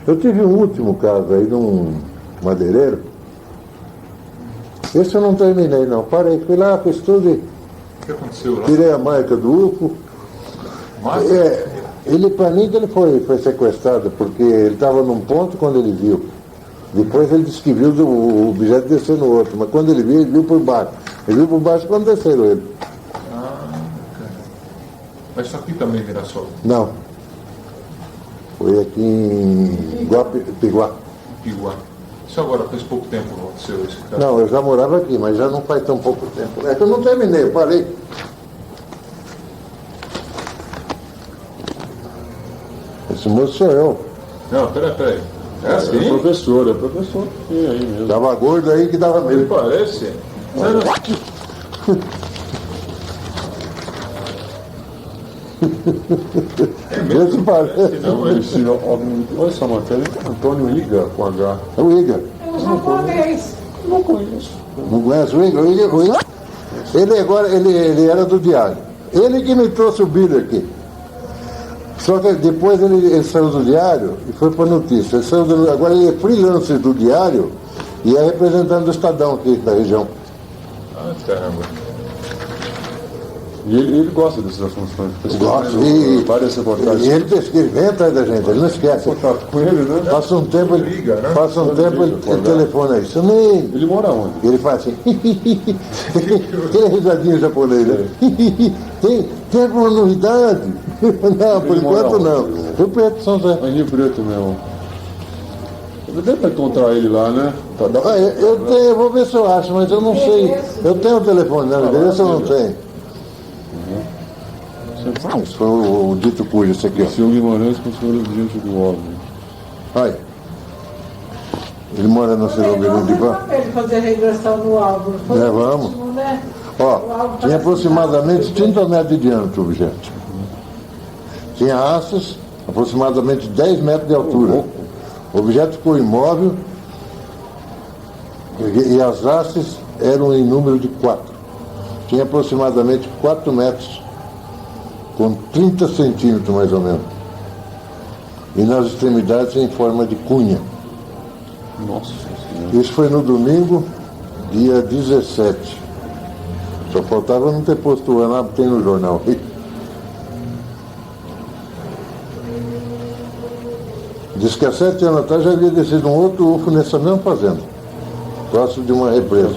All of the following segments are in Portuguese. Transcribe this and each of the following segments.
Eu tive um último caso aí de um madeireiro. Esse eu não terminei, não. Parei, fui lá, fiz tudo e O que aconteceu lá? tirei a marca do UFO. Mas, Ele, para mim, que ele foi sequestrado, porque ele estava num ponto quando ele viu. Depois ele disse que viu o objeto descer no outro, mas quando ele viu por baixo. Ele viu por baixo quando desceram ele. cara. Mas isso aqui também vira sol. Não. Foi aqui em Guapiguá. Piguá. Isso agora faz pouco tempo que aconteceu isso, cara. Não, eu já morava aqui, mas já não faz tão pouco tempo. É que eu não terminei, eu parei. Esse moço sou eu. Não, peraí. É assim? É professor. Sim, aí mesmo. Tava gordo aí que dava Ele medo. parece. Esse parece. Não, olha essa matéria, Antônio Iga com H. É o Igor. Não conheço. Não conhece o Igor? O Igor? Ele agora, ele era do Diário. Ele que me trouxe o Billy aqui. Só que depois ele saiu do Diário e foi para a notícia. Agora ele é freelancer do Diário e é representante do Estadão aqui da região. Ah, caramba. E ele gosta desses assuntos. Gosta. Várias reportagens. E ele pesquisa, ele vem atrás da gente, ele não esquece. Contato com ele, né? Passa um tempo, Liga, né? ele telefona aí. Sumiu. Ele mora onde? E ele faz assim. Aquele risadinho japonês, né? Tem alguma novidade? Não, por Ele mora enquanto não. onde? Eu Preto, São José. É em Rio Preto mesmo. Deve para encontrar ele lá, né? Eu vou ver se eu acho, mas eu não sei. Eu tenho o telefone, né? Endereço eu não tenho. Isso foi o dito cujo, esse aqui, ó. Seu Guimarães com o senhor diante do homem. Ai. Ele mora no Senhor Bilu de Ban. Ele fazer regressão no álbum. Vamos. Né? Ó, tinha aproximadamente 30 metros de diâmetro o objeto. Tinha hastes, aproximadamente 10 metros de altura. O objeto ficou imóvel e as hastes eram em número de 4. Tinha aproximadamente 4 metros, com 30 centímetros mais ou menos. E nas extremidades em forma de cunha. Nossa Senhora. Isso foi no domingo, dia 17. Só faltava não ter posto o ano, tem no jornal. Diz que há 7 anos atrás já havia descido um outro UFO nessa mesma fazenda, próximo de uma represa.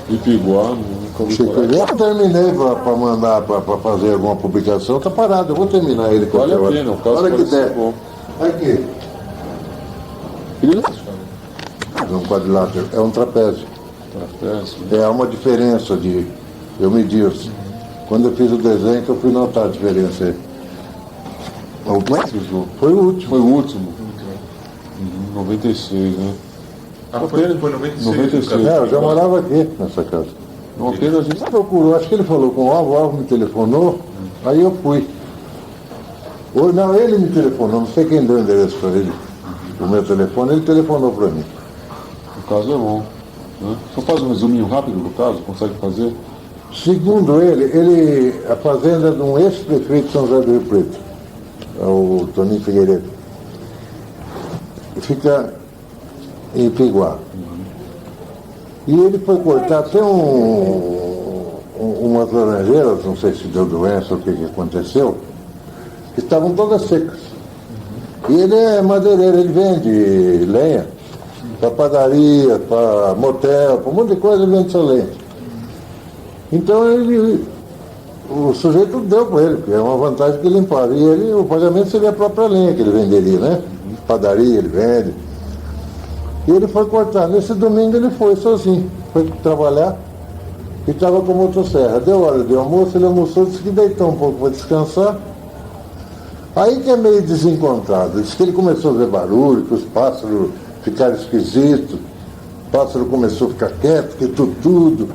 Ipiguá, nunca ouvi falar. Eu terminei para mandar para fazer alguma publicação, tá parado, eu vou terminar ele Vale a qualquer hora. pena, o caso Hora que parece ser der. bom. Aqui, é um quadrilátero, é um trapézio. Trapézio. É uma diferença de. Eu medi os. Quando eu fiz o desenho que eu fui notar a diferença aí. Foi o último. Foi o último. 96, né? Ah, foi 96. 96. É, eu já morava aqui nessa casa. Não apenas Ele procurou, acho que ele falou com o Alvo me telefonou, aí eu fui. Ou não, ele me telefonou, não sei quem deu o endereço para ele. O meu telefone, ele telefonou para mim. o caso é bom. Né? Só faz um resuminho rápido do caso, consegue fazer? Segundo ele, a fazenda é de um ex-prefeito de São José do Rio Preto, é o Toninho Figueiredo. Fica em Piguá. E ele foi cortar até umas laranjeiras, não sei se deu doença ou o que aconteceu, que estavam todas secas. E ele é madeireiro, ele vende lenha para padaria, para motel, para um monte de coisa, ele vende essa lenha. Então o sujeito deu para ele, porque é uma vantagem que ele limpava. E o pagamento seria a própria lenha que ele venderia, né? Padaria ele vende. E ele foi cortar. Nesse domingo ele foi sozinho, foi trabalhar e estava com a motosserra. Deu hora de almoço, ele almoçou, disse que deitou um pouco para descansar. Aí que é meio desencontrado. Diz que ele começou a ver barulho, que os pássaros ficaram esquisitos, o pássaro começou a ficar quieto, quietou tudo.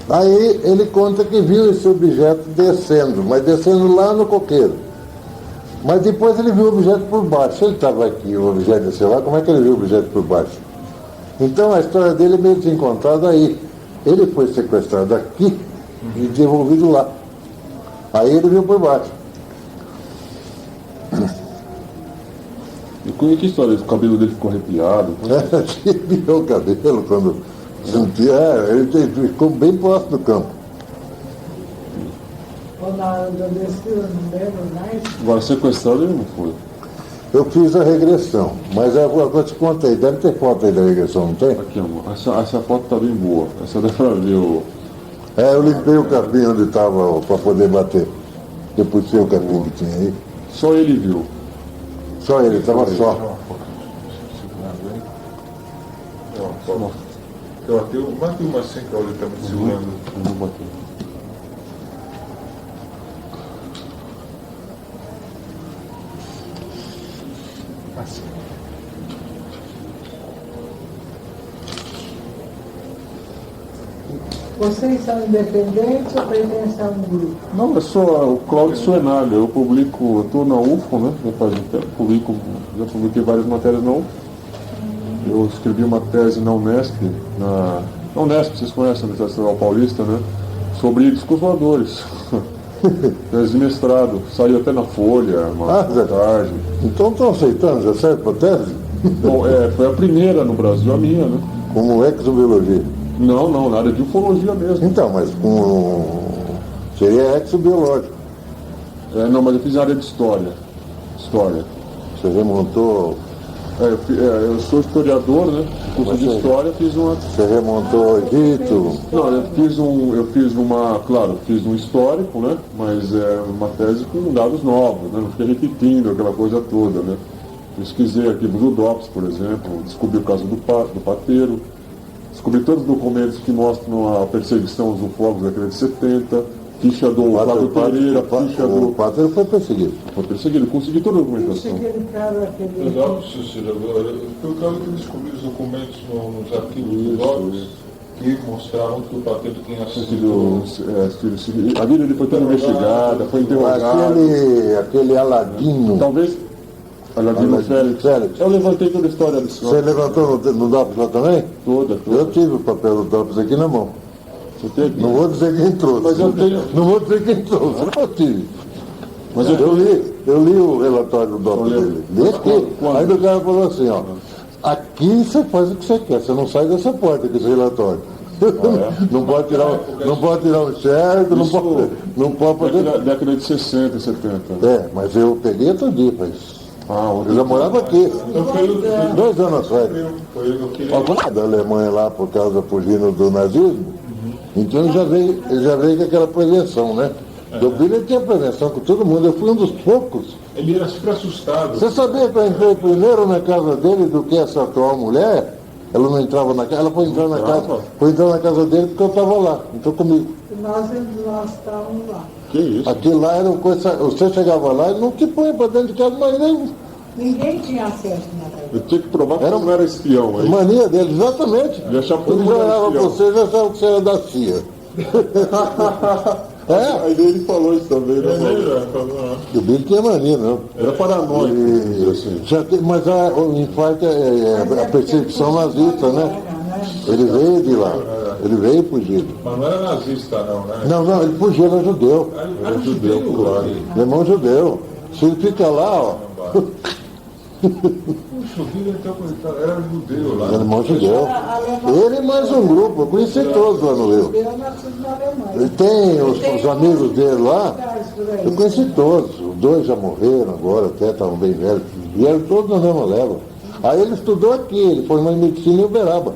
Aí ele conta que viu esse objeto descendo, mas descendo lá no coqueiro. Mas depois ele viu o objeto por baixo. Ele estava aqui, o objeto desceu lá, como é que ele viu o objeto por baixo? Então a história dele é meio desencontrada aí. Ele foi sequestrado aqui e devolvido lá. Aí ele viu por baixo. E com que história? O cabelo dele ficou arrepiado? Virou o cabelo quando sentia. Ele ficou bem próximo do campo. Ou na hora da descida, não lembro mais. Agora, sequestrado ele não foi. Eu fiz a regressão, mas agora eu te contei, deve ter foto aí da regressão, não tem? Aqui, amor. Essa foto tá bem boa. Essa dá pra ver o... Eu limpei o capim onde estava para poder bater. Eu puxei o capim que tinha aí. Só ele viu. Só ele, estava só. Mate uma assim que ele está me segurando. Vou bater. Assim. Vocês são independentes ou pertencem a um grupo? Não, eu sou o Cláudio Suenalha. Eu publico, eu estou na UFO, né? Já faz um tempo, já publiquei várias matérias na UFO. Eu escrevi uma tese na Unesp, na Unesp, vocês conhecem a Universidade Estadual Paulista, né? Sobre discos voadores. Tese de mestrado. Saiu até na Folha, uma reportagem. Então estão aceitando, já serve para tese? Bom, foi a primeira no Brasil, a minha, né? Como exobiologia. Não, na área de ufologia mesmo. Então, mas seria exobiológico. Não, mas eu fiz a área de história. História. Você remontou. Eu sou historiador, né? Curso de história, fiz uma. Você remontou ao Egito. Não, fiz um histórico, né? Mas é uma tese com dados novos, né? Não fiquei repetindo aquela coisa toda, né? Pesquisei arquivos do DOPS, por exemplo, descobri o caso do Pateiro, descobri todos os documentos que mostram a perseguição aos ufólogos da década de 70, ficha do Flávio Pereira, ficha do... O Pateiro foi perseguido. Foi perseguido, consegui toda a Eu documentação. cheguei no cara, aquele. Exato, Cecília. Foi o caso que descobri os documentos nos arquivos do DOPS que mostravam que o Pateiro tinha sido... A vida dele foi toda investigada, foi interrogado. Aquele Aladino. Talvez... Aladino Félix. Eu levantei toda a história desse Você levantou no DOPS lá também? Toda. Eu tive o papel do DOPS aqui na mão. Você teve? Não vou dizer quem trouxe. Mas eu tenho... Não vou dizer quem trouxe, eu tive. Mas eu li o relatório do DOPS dele. Li aqui. Aí o cara falou assim, ó. Aqui você faz o que você quer, você não sai dessa porta com esse relatório. Não pode tirar um certo, não pode fazer. Década de 60, 70. Mas eu peguei outro dia, mas. Eu já morava aqui. 2 anos atrás. Agora da Alemanha lá por causa fugindo do nazismo. Então ele já veio com aquela prevenção, né? Eu vi ele tinha prevenção com todo mundo, eu fui um dos poucos. Ele era super assustado. Você sabia que eu entrei primeiro na casa dele do que essa atual mulher? Ela não entrava na casa, ela foi entrar na casa dele porque eu estava lá, entrou comigo. Nós estávamos lá. Que isso? Aquilo lá era uma coisa. Você chegava lá e não te põe para dentro de casa, mas nem. Ninguém tinha acesso na casa. Eu tinha que provar que não era espião aí. Mania dele, exatamente. Ele achava que todo Ele mundo já era olhava espião. você, já achava que você era da CIA. Aí ele falou isso também, né? O Billy tinha mania, não. Era paranoico, assim. Mas o infarto é a perseguição nazista, né? Ele veio de lá. Ele veio fugido. Mas não era nazista, não, né? Não, ele fugiu, era judeu. Era judeu, claro. Alemão judeu. Se ele fica lá, ó. Puxa, o filho então era judeu lá. Alemão judeu. Ele e mais um grupo, eu conheci todos lá no Rio. Eu nasci na Alemanha. Ele tem os amigos dele lá, eu conheci todos. Os 2 já morreram agora, até estavam bem velhos. Vieram todos na mesma leva. Aí ele estudou aqui, ele formou em medicina em Uberaba.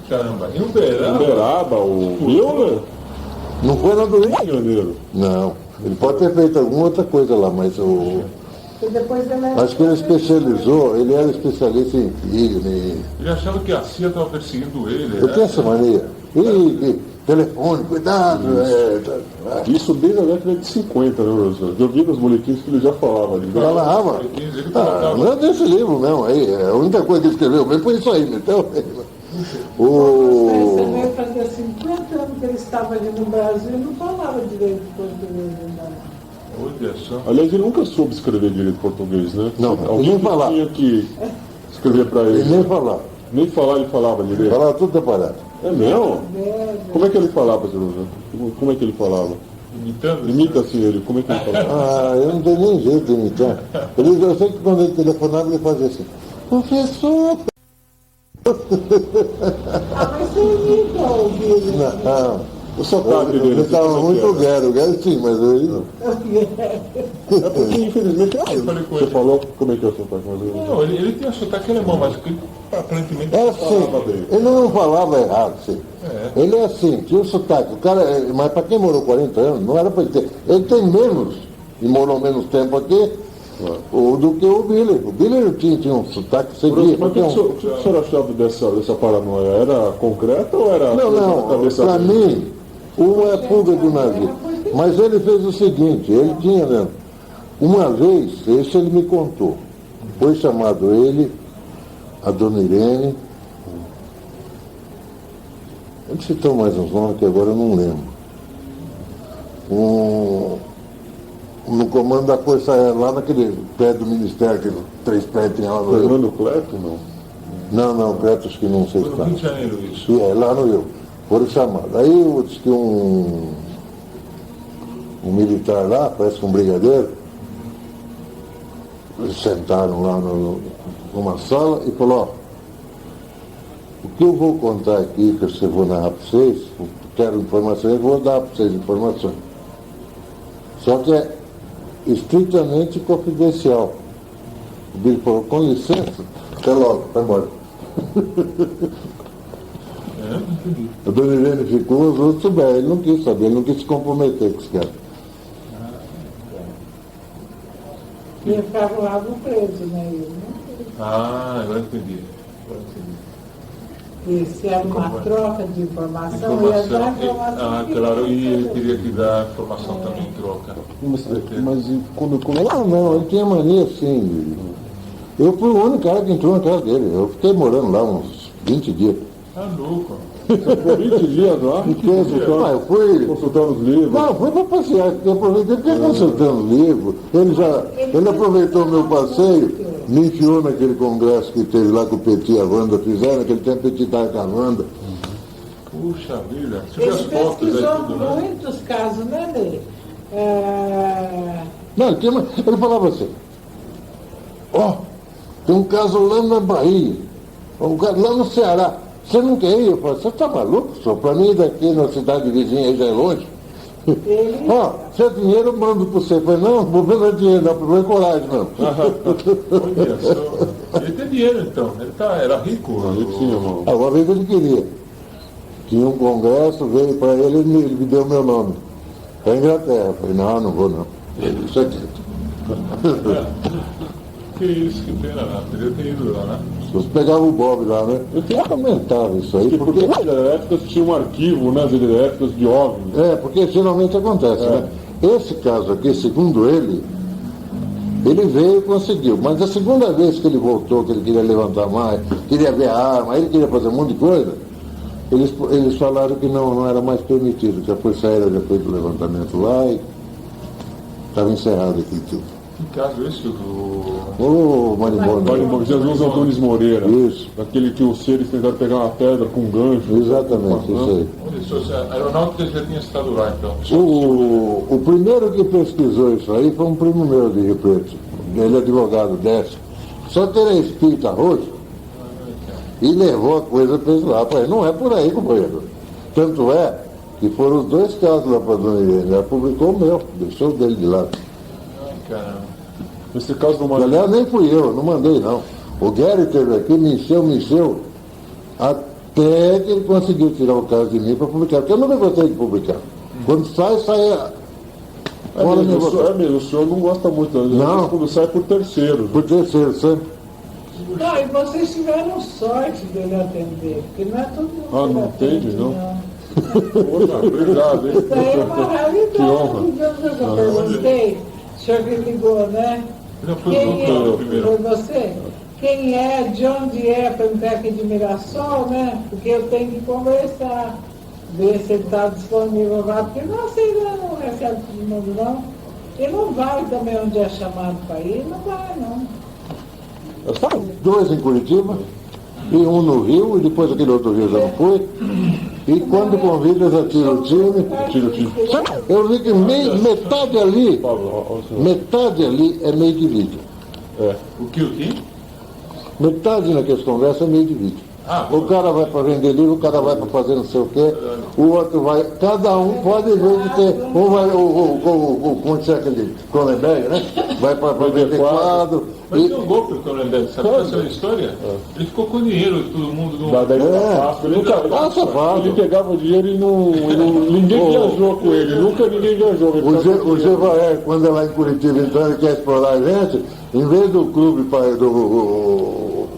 Caramba, em Uberaba? Uberaba, o Miller? Não foi na do Rio? Rio de Janeiro. Não. Ele pode ter feito alguma outra coisa lá, mas E depois ele acho que ele especializou, ele era especialista em filho, Ele achava que a CIA estava perseguindo ele. eu tenho essa mania. Telefone, cuidado. Isso desde a década de 50, né, professor? Eu vi nos boletins que ele já falava. Ele Falava. Não é desse livro mesmo, aí. A única coisa que ele escreveu mesmo foi isso aí, então. Você fazia 50 anos que ele estava ali no Brasil e não falava direito português ainda. Olha só. Aliás, ele nunca soube escrever direito português, né? Não, Alguém nem falar. tinha que escrever para ele. E nem falar. Nem falar ele falava direito. Falava tudo separado. É mesmo? Como é que ele falava, senhor? Como é que ele falava? Imitando? Imita assim ele, como é que ele fala? Ah, eu não tenho nem jeito de imitar. Eu sei que quando ele telefonava, ele fazia assim, professor! Ah, mas você imita o Billy. Não, O sotaque dele. ele estava muito o Guero sim, mas eu... É porque, infelizmente, Eu falei com você ele. falou como é que é o sotaque, mas eu... Não, ele tem um sotaque alemão, mas que aparentemente É falava assim, bem. ele não falava errado, sim. É. Ele é assim, tinha o sotaque. O cara, mas para quem morou 40 anos, não era para ele ter. Ele tem menos, e morou menos tempo aqui, do que o Billy. O Billy tinha um sotaque, seguia. Mas o que o senhor achava dessa paranoia? Era concreta ou era Não, coisa na não, cabeça para dele? mim, uma é fuga do navio. Mas ele fez o seguinte, ele tinha, né, uma vez, esse ele me contou, foi chamado ele, a dona Irene, ele citou mais uns nomes que agora eu não lembro. No comando da Força Aérea, lá naquele prédio do Ministério, aqueles 3 prédios tinha lá no Rio. Fernando Cleto, não? Não, prédio acho que não sei Foi se no tá. Rio de Janeiro isso. Lá no Rio. Foram chamados. Aí eu disse que um militar lá, parece que um brigadeiro, eles sentaram lá numa sala e falou, ó, o que eu vou contar aqui, que eu vou narrar para vocês, quero informações, eu vou dar para vocês informações. Só que é estritamente confidencial. O Billy falou, com licença, até logo, vai embora. A dona Irene ficou, os outros souberam, ele não quis saber, ele não quis se comprometer com esse cara. E ficava lá no preso, né? Ele não Ah, agora entendi. E se era uma troca de informação, ia dar informação. Ah, claro, e ele teria que dar informação também em troca. Mas quando não, ele tinha mania assim. Eu fui o único cara que entrou na casa dele. Eu fiquei morando lá uns 20 dias. Tá louco. Você ficou 20 dias lá? Eu fui. Consultando os livros? Não, fui para passear, eu aproveitei porque consultando livro. Ele aproveitou o meu passeio, me enfiou naquele congresso que teve lá que o Petit e a Wanda fizeram, naquele tempo o Petit estava com a Wanda. Puxa vida. Você vê as Ele fotos aí pesquisou tudo, né? muitos casos, né, Ney? Não, ele falava assim, ó, tem um caso lá na Bahia, um caso lá no Ceará. Você não quer ir? Eu falei, você está maluco, senhor? Para mim daqui na cidade vizinha aí já é longe. Ó, se é dinheiro, eu mando para você. Eu falei, não vou ver dinheiro, não, problema é coragem, não. Olha só. Ele tem dinheiro então. Ele era rico. Ele tinha, irmão. Uma vez ele queria. Tinha um congresso, veio para ele, ele me deu meu nome. Para a Inglaterra. Eu falei, não vou não. Ele, isso aqui. Que isso, que pena, né? Poderia ter ido lá, né? Você pegava o Bob lá, né? Eu comentava isso aí, Porque porque... nas épocas tinha um arquivo, né? As épocas de OVNIs. Porque geralmente acontece, né? Esse caso aqui, segundo ele veio e conseguiu. Mas a segunda vez que ele voltou, que ele queria levantar mais, queria ver a arma, ele queria fazer um monte de coisa, eles falaram que não era mais permitido, que a Força Aérea já fez o levantamento lá e estava encerrado aquilo tudo. Que caso esse do... Ô, Marimbondo. Jesus Antunes Moreira. Isso. Aquele que os seres tentaram pegar uma pedra com um gancho. Exatamente, isso aí. Olha só, a aeronáutica já tinha estado lá, então. O primeiro que pesquisou isso aí foi um primo meu de Rio Preto. Ele é advogado dessa. Só que ele é espírita roxo e levou a coisa para esse lado. Falei, não é por aí, companheiro. Tanto é que foram os 2 casos lá para a dona Irene. Ela publicou o meu, deixou o dele de lado. Ai, caramba. Nesse caso do Aliás, nem fui eu, não mandei não. O Gary esteve aqui, me encheu, até que ele conseguiu tirar o caso de mim para publicar. Porque eu nunca gostei de publicar. Quando sai. É mesmo, o senhor não gosta muito, Não. Quando sai por terceiro. Por terceiro, sempre. Não, e vocês tiveram sorte dele atender, porque não é todo mundo Ah, que não atende, atende, não? não. Poxa, obrigado, hein? Isso aí é uma realidade. Que honra. Eu perguntei, o senhor que ligou, né? Não, foi Quem o primeiro. Foi você? Quem é, de onde é, perguntar aqui de Mirassol, né? Porque eu tenho que conversar, ver se ele está disponível lá, porque não aceita, não recebe todo mundo, não. Ele não vai também onde é chamado para ir, não vai, não. 2 em Curitiba, e um no Rio, e depois aquele outro Rio já não foi. E quando convida, já tira o time. Eu vi que metade ali, metade ali é meio de vídeo. O que? Metade naqueles conversas é meio de vídeo. O cara vai para vender livro, o cara vai para fazer não sei o quê, o outro vai. Cada um pode ver de ter. Um vai, como é aquele Cronenberg, né? Vai para vender quadro. Mas tem um golpe, o Cronenberg, sabe essa história? Ele ficou com dinheiro, todo mundo não. Ele pegava o dinheiro e ninguém viajou com ele, nunca ninguém viajou. O Gevaer, quando é lá em Curitiba, então ele quer explorar a gente, em vez do clube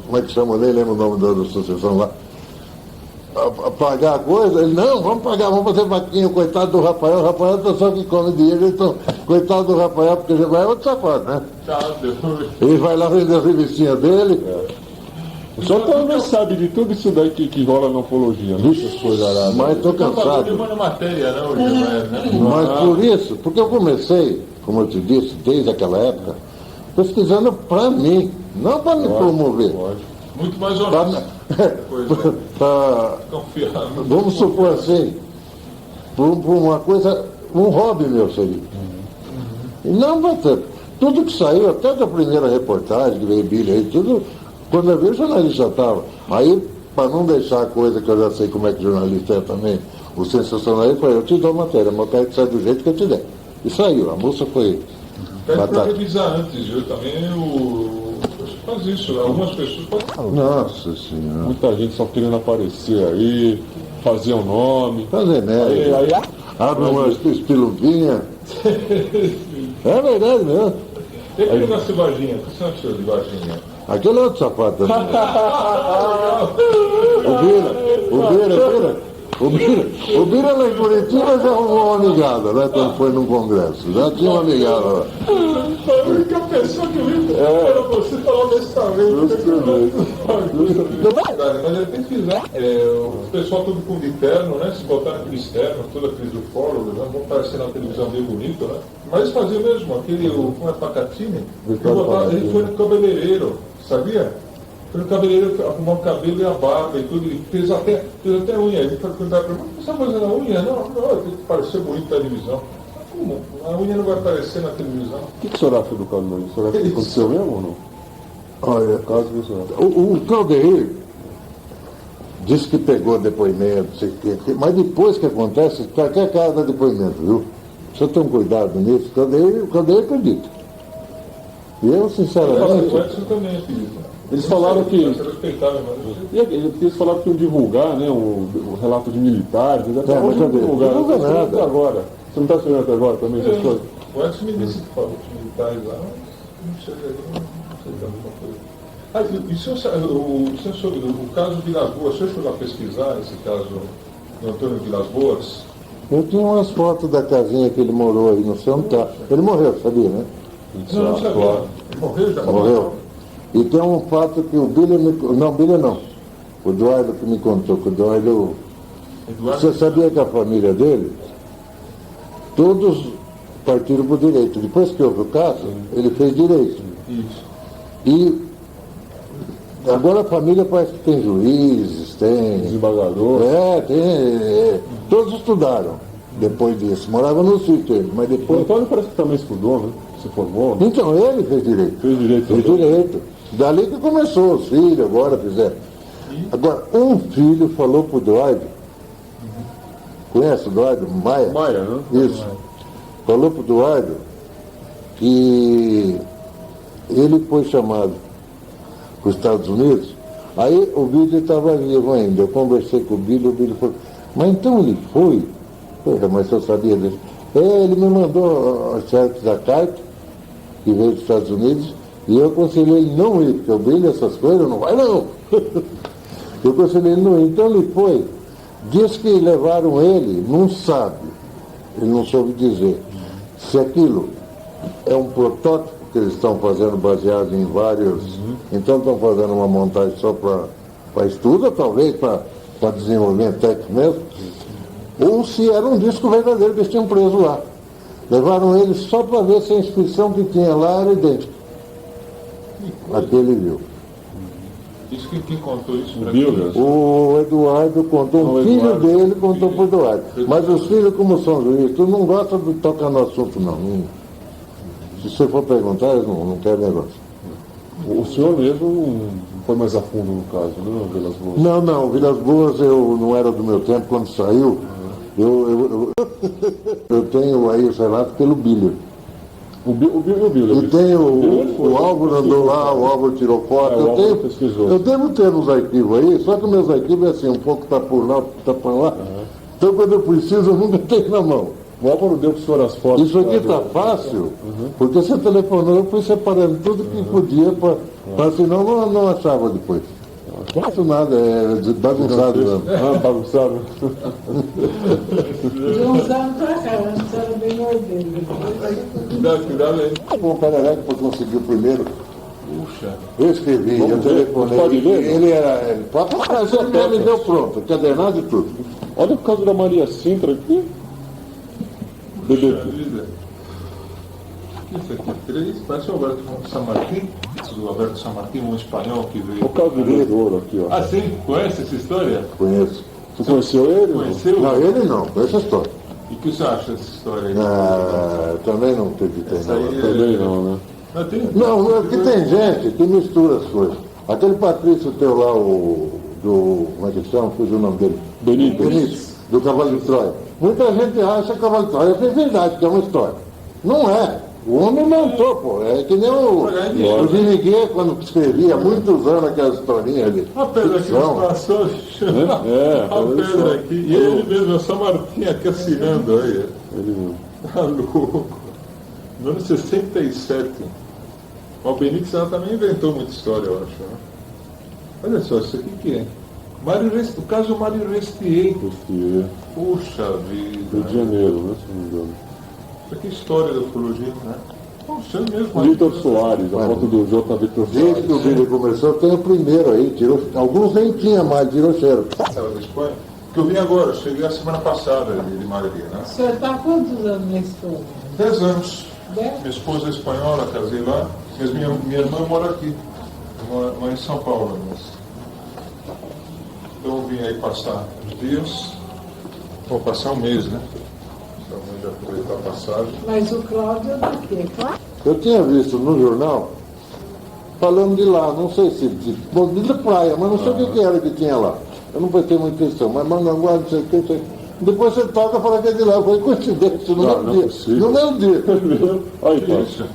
como é que chama, nem lembro o nome da associação lá, pagar a coisa, ele, não, vamos pagar, vamos fazer vaquinha, coitado do Rafael tá só que come dinheiro, então, coitado do Rafael, porque já vai é outro safado, né? Ele vai lá vender as revistinhas dele. Só que não sabe de tudo isso daí que rola na ufologia, né? Essas coisas aradas. Mas estou cansado. Matéria, né? Mas por isso, porque eu comecei, como eu te disse, desde aquela época, pesquisando para mim, não para me promover. Muito mais honesto. Vamos supor assim, por uma coisa, um hobby meu seria. Não vai ter. Tudo que saiu, até da primeira reportagem que veio Billy aí, tudo, quando eu vi o jornalista já estava. Aí, para não deixar a coisa que eu já sei como é que jornalista é também, o sensacionalista, eu falei, eu te dou matéria, mas eu quero que saia do jeito que eu te der. E saiu, a moça foi. Pede para revisar antes, viu? Também faz isso, algumas pessoas podem. Nossa Senhora. Muita gente só querendo aparecer aí, fazer um nome. Fazer merda. Aí, abre uma espiludinha. É verdade mesmo. E aquele da Varginha? O que você achou de Varginha? Aquele é outro sapato também. O Bira lá em Curitiba já arrumou uma amigada, né? Quando foi num congresso. Já tinha uma amigada lá. Foi a única pessoa que eu vi era você falar desse tamanho. Mas ele tem que pisar. O pessoal tudo com de terno, né? Se botar aquele externo, toda aquele do fórum, né? Vão parecer na televisão bem bonito, né? Mas eles faziam mesmo, como é Pacatini, ele foi no cabeleireiro, sabia? Foi no cabeleireiro arrumar o cabelo e a barba e tudo, ele fez até unha. Ele foi perguntar para mim, você está fazendo a unha? Não, tem que parecer bonito na televisão. Como? A unha não vai aparecer na televisão. O que o senhor acha do caso? O senhor acha que aconteceu mesmo ou não? Olha, o Caldeir disse que pegou depoimento, sei que, mas depois que acontece, qualquer cara dá depoimento, viu? Você tem um cuidado nisso, o Caldeir acredita. E eu, sinceramente. Eles falaram que. Eles falaram que iam divulgar, né, o relato de militares. Até hoje não divulgaram. Não divulga nada. Agora. Você não está esperando até agora também essas coisas? O Edson me disse que falou dos militares lá, não sei alguma coisa. E o caso Vilas Boas, o senhor foi lá pesquisar esse caso do Antônio Vilas Boas? Eu tinha umas fotos da casinha que ele morou aí, não sei onde está. Ele morreu, sabia, né? Não sabia. Ele morreu já? Morreu. E tem um fato que o Billy não. O Eduardo que me contou, que o Eduardo. Você sabia que a família dele, todos partiram para o direito. Depois que houve o caso, ele fez direito. Isso. E agora a família parece que tem juízes, tem. Desembargador. Todos estudaram depois disso. Morava no sítio ele, mas depois. O Antônio parece que também estudou, né? Se formou. Então ele fez direito. Fez direito. Dali que começou, os filhos agora fizeram. Agora, um filho falou pro Eduardo, conhece o Eduardo Maia? Maia, né? Isso. Falou pro Eduardo que ele foi chamado para os Estados Unidos, aí o Billy estava vivo ainda. Eu conversei com o Billy falou, mas então ele foi? Poxa, mas eu sabia disso. Ele me mandou a chefe da carta, que veio dos Estados Unidos, e eu aconselhei ele não ir, porque o Billy, essas coisas, não vai não. Eu aconselhei ele não ir. Então ele foi. Diz que levaram ele, não sabe, ele não soube dizer se aquilo é um protótipo que eles estão fazendo baseado em vários. Então estão fazendo uma montagem só para estudo, talvez para desenvolvimento técnico mesmo, ou se era um disco verdadeiro que eles tinham preso lá. Levaram ele só para ver se a inscrição que tinha lá era idêntica. Aquele viu. Isso quem contou isso pra Bíblia. O Eduardo contou, O um filho Eduardo. dele contou pro Eduardo. Mas os filhos, como são juízes, tu não gosta de tocar no assunto, não. Se você for perguntar, eles não querem negócio. O senhor mesmo não foi mais a fundo no caso, né, Vilas Boas? Não, Vilas Boas eu não era do meu tempo quando saiu. Eu tenho aí os relatos pelo Bíblia. O Bíblia. E tem o Álvaro andou lá, o Álvaro tirou foto. o Álvaro pesquisou. Eu devo ter nos arquivos aí, só que meus arquivos é assim, um pouco tá por lá, outro tá por lá. Então quando eu preciso, eu nunca tenho na mão. O Álvaro deu para o senhor as fotos. Isso aqui tá fácil, porque você telefonou, eu fui separando tudo que podia, para senão não achava depois. Não faço nada, é bagunçado mesmo. Bagunçado. De uns anos pra cá, antes era bem ordeiro. Cuidado aí. O Perereca para conseguir o primeiro. Puxa. Eu escrevi, eu Vamos ver, telefonei. pode ler? Ele pode fazer, ele me deu pronto, cadernado e tudo. Olha o caso da Maria Sintra aqui. Puxa vida. O que é isso aqui? 3? Parece o Alberto Samartim. O Alberto Samartim, um espanhol que veio. O caso do Besouro aqui, ó. Ah, sim? Conhece essa história? Conheço. Você conheceu ele? Conheceu? Não, ele não, conheço a história. E o que você acha dessa história aí? Também não acreditei Essa aí não. Também não, né? Não, tem... Não, é que tem gente que mistura as coisas. Aquele Patrício teu lá, como é que chama? Fugiu o nome dele. Benítez. Do Cavalo de Troia. Muita gente acha que o Cavalo de Troia é verdade, que é uma história. Não é. O homem inventou, pô. É que nem o Viniguet, quando escrevia, há muitos anos aquela historinha ali. A pedra aqui nos passou, a pedra aqui. E ele mesmo, São Martim aqui assinando aí. Tá louco. No ano 67. O Benítez ela também inventou muita história, eu acho. Né? Olha só, isso aqui que é? O caso Mário Restier. Puxa vida. Rio de Janeiro, né? Se não me engano. Isso aqui é história da ufologia, né? Poxa, mesmo. Vitor Soares, a foto do J. Vitor Desde que o Soares. vídeo começou, tem o primeiro aí, tirou, alguns nem tinha mais, tirou cheiro. Estava da Espanha. Que eu vim agora, cheguei a semana passada de Madrid, né? O senhor está há quantos anos na Espanha? 10 anos. 10? Minha esposa é espanhola, casei lá, mas minha irmã mora aqui, mora em São Paulo. Mas... Então eu vim aí passar uns dias, vou passar um mês, né? Então eu já aproveitar a passagem. Mas o Cláudio é do quê? Eu tinha visto no jornal, falando de lá, não sei se de praia, mas não sei o que era que tinha lá. Eu não prestei muita atenção, mas Manganguá, não sei o que, não sei. Depois você toca e fala que é de lá, foi coincidência, no mesmo dia. No mesmo dia. Olha, então. Isso.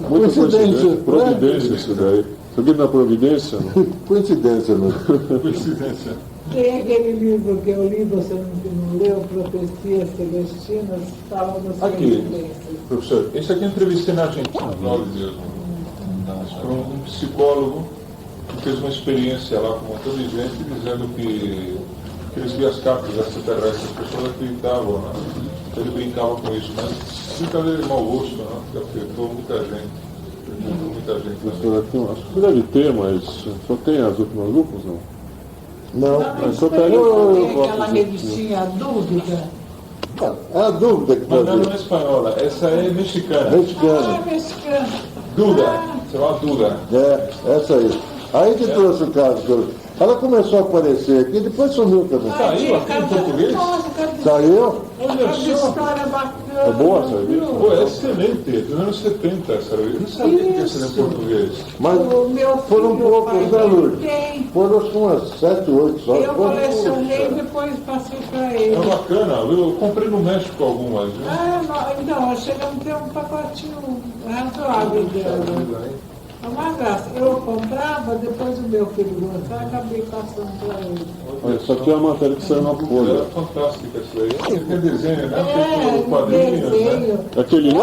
Muita Coincidência. Providência isso daí. Isso aqui não é providência? Não? Coincidência mesmo. Coincidência. Tem aquele livro que eu li, você não leu, Profecias Celestinas, falam das Aqui, coincidências. professor, esse aqui eu entrevistei na Argentina, glória a Deus, por um psicólogo que fez uma experiência lá com um montão de gente dizendo que eles viam as cartas extraterrestres, as pessoas acreditavam, né? Ele brincava com isso, mas brincadeira de mau gosto, né? Que afetou muita gente. Muita gente também. Acho que deve ter, mas só tem as últimas lupas, não? Não, Mas só Tem pega aquela revistinha A Dúvida. é a dúvida que Mas não fazia. é espanhola, essa é mexicana. Mexicano. Mexicana. Duda, chama Duda. É, essa aí. Aí que trouxe o caso. Ela começou a aparecer aqui, depois sumiu também. Saiu aqui em português? Nossa, Saiu? Olha cada só. história bacana. É boa essa revista? Pô, é excelente, dos anos 70 essa revista. Eu não sabia que ia ser em português. Mas O meu foram filho, poucos, pai né, dele Lourdes? tem. Foram acho que umas 7, 8 só. Eu colecionei e depois passei para ele. É bacana, eu comprei no México algumas, viu? Então, chegamos a ter um pacotinho razoável dela. É uma graça. Eu comprava, depois o meu filho gostar, acabei passando para ele. Olha, isso aqui é a matéria que saiu na Era Folha. fantástica isso daí. Tem desenho, né? É, Tem quadrinhos, né? desenho. Aquele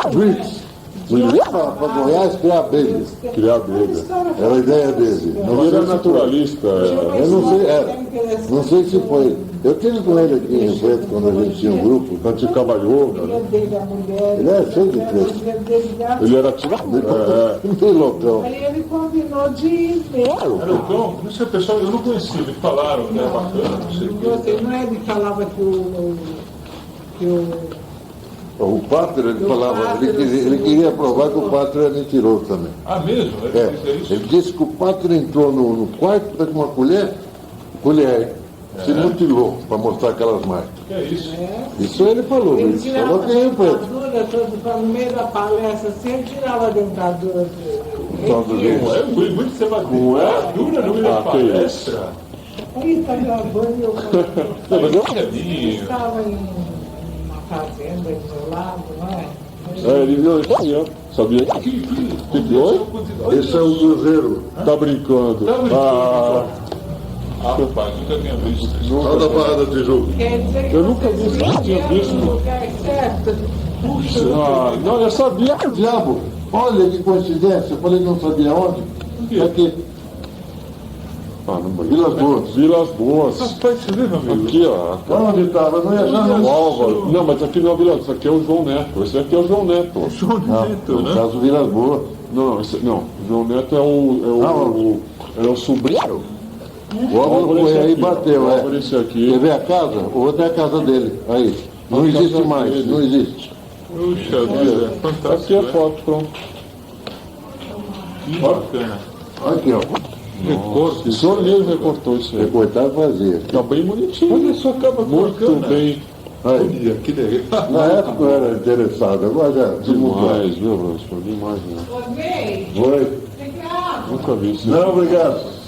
Para Goiás criar abelha. Criar abelha. Era a ideia dele. Ele era naturalista. Eu não sei, não sei se foi. Eu tive com ele aqui em Rio Preto, quando a gente tinha um grupo. Praticava yoga, né? Dele, a mulher, Ele é cheio de trecho. Ele era ativo. Bem loucão. Aí ele combinou de ir mesmo. Era o cão, não sei, pessoal, eu não conhecia, me falaram que era bacana, não sei o que. Você não é ele que falava que o O Pátria, ele Do falava, Pátria, ele queria provar que o Pátria era mentiroso também. Ah, mesmo? É, É isso? ele disse que o Pátria entrou no quarto com uma colher, se mutilou para mostrar aquelas marcas. Que é isso? Isso ele falou, Ele ele tirava falou a que é preto. dentadura, no meio da palestra, assim, ele tirava a dentadura. Só do jeito. Não é? Foi muito você vai Não é? dura no meio da Ah, que isso. palestra. Aí tá gravando e eu Caminho. estava em uma fazenda isolado, não é? Ele viu isso aí, ó. Sabia? Que viu? Esse é o Cruzeiro, Tá brincando. Tá brincando. Ah, Rapaz, nunca tinha visto isso. lá da Barra da Tijuca. Quer dizer que Eu nunca vocês vi isso, tinha viveram visto. no lugar certo. ah, não, eu sabia. Diabo, olha que coincidência, eu falei que não sabia onde. Aqui, Ah, não brinca. Vilas Boas. Vilas Boas. Rapaz, você vê, meu amigo? Aqui, ó. Onde estava? Não ia achar O não. Álvaro. Não, mas aqui não é Vila, isso aqui é o João Neto. Esse aqui é o João Neto. João Neto, No né? caso Vilas Boas. Não, não. O João Neto é o sobrinho. O Álvaro foi aí e bateu, O Álvaro esse aqui. Quer ver a casa? O outro é a casa dele. Aí. Não A existe casa mais, dele. não existe. Puxa vida, Aqui fantástico. é a né? foto, pronto. Que bacana. Aqui, ó. Recorte. O senhor mesmo recortou isso aí. Recortado fazia. Tá bem bonitinho. Olha só, acaba Muito bacana. bem. Aí. Olha, que legal. Na época eu era interessado, agora já Demais, viu, professor? Demais, né? Osmei, Foi. legal. Nunca vi isso. Não, obrigado.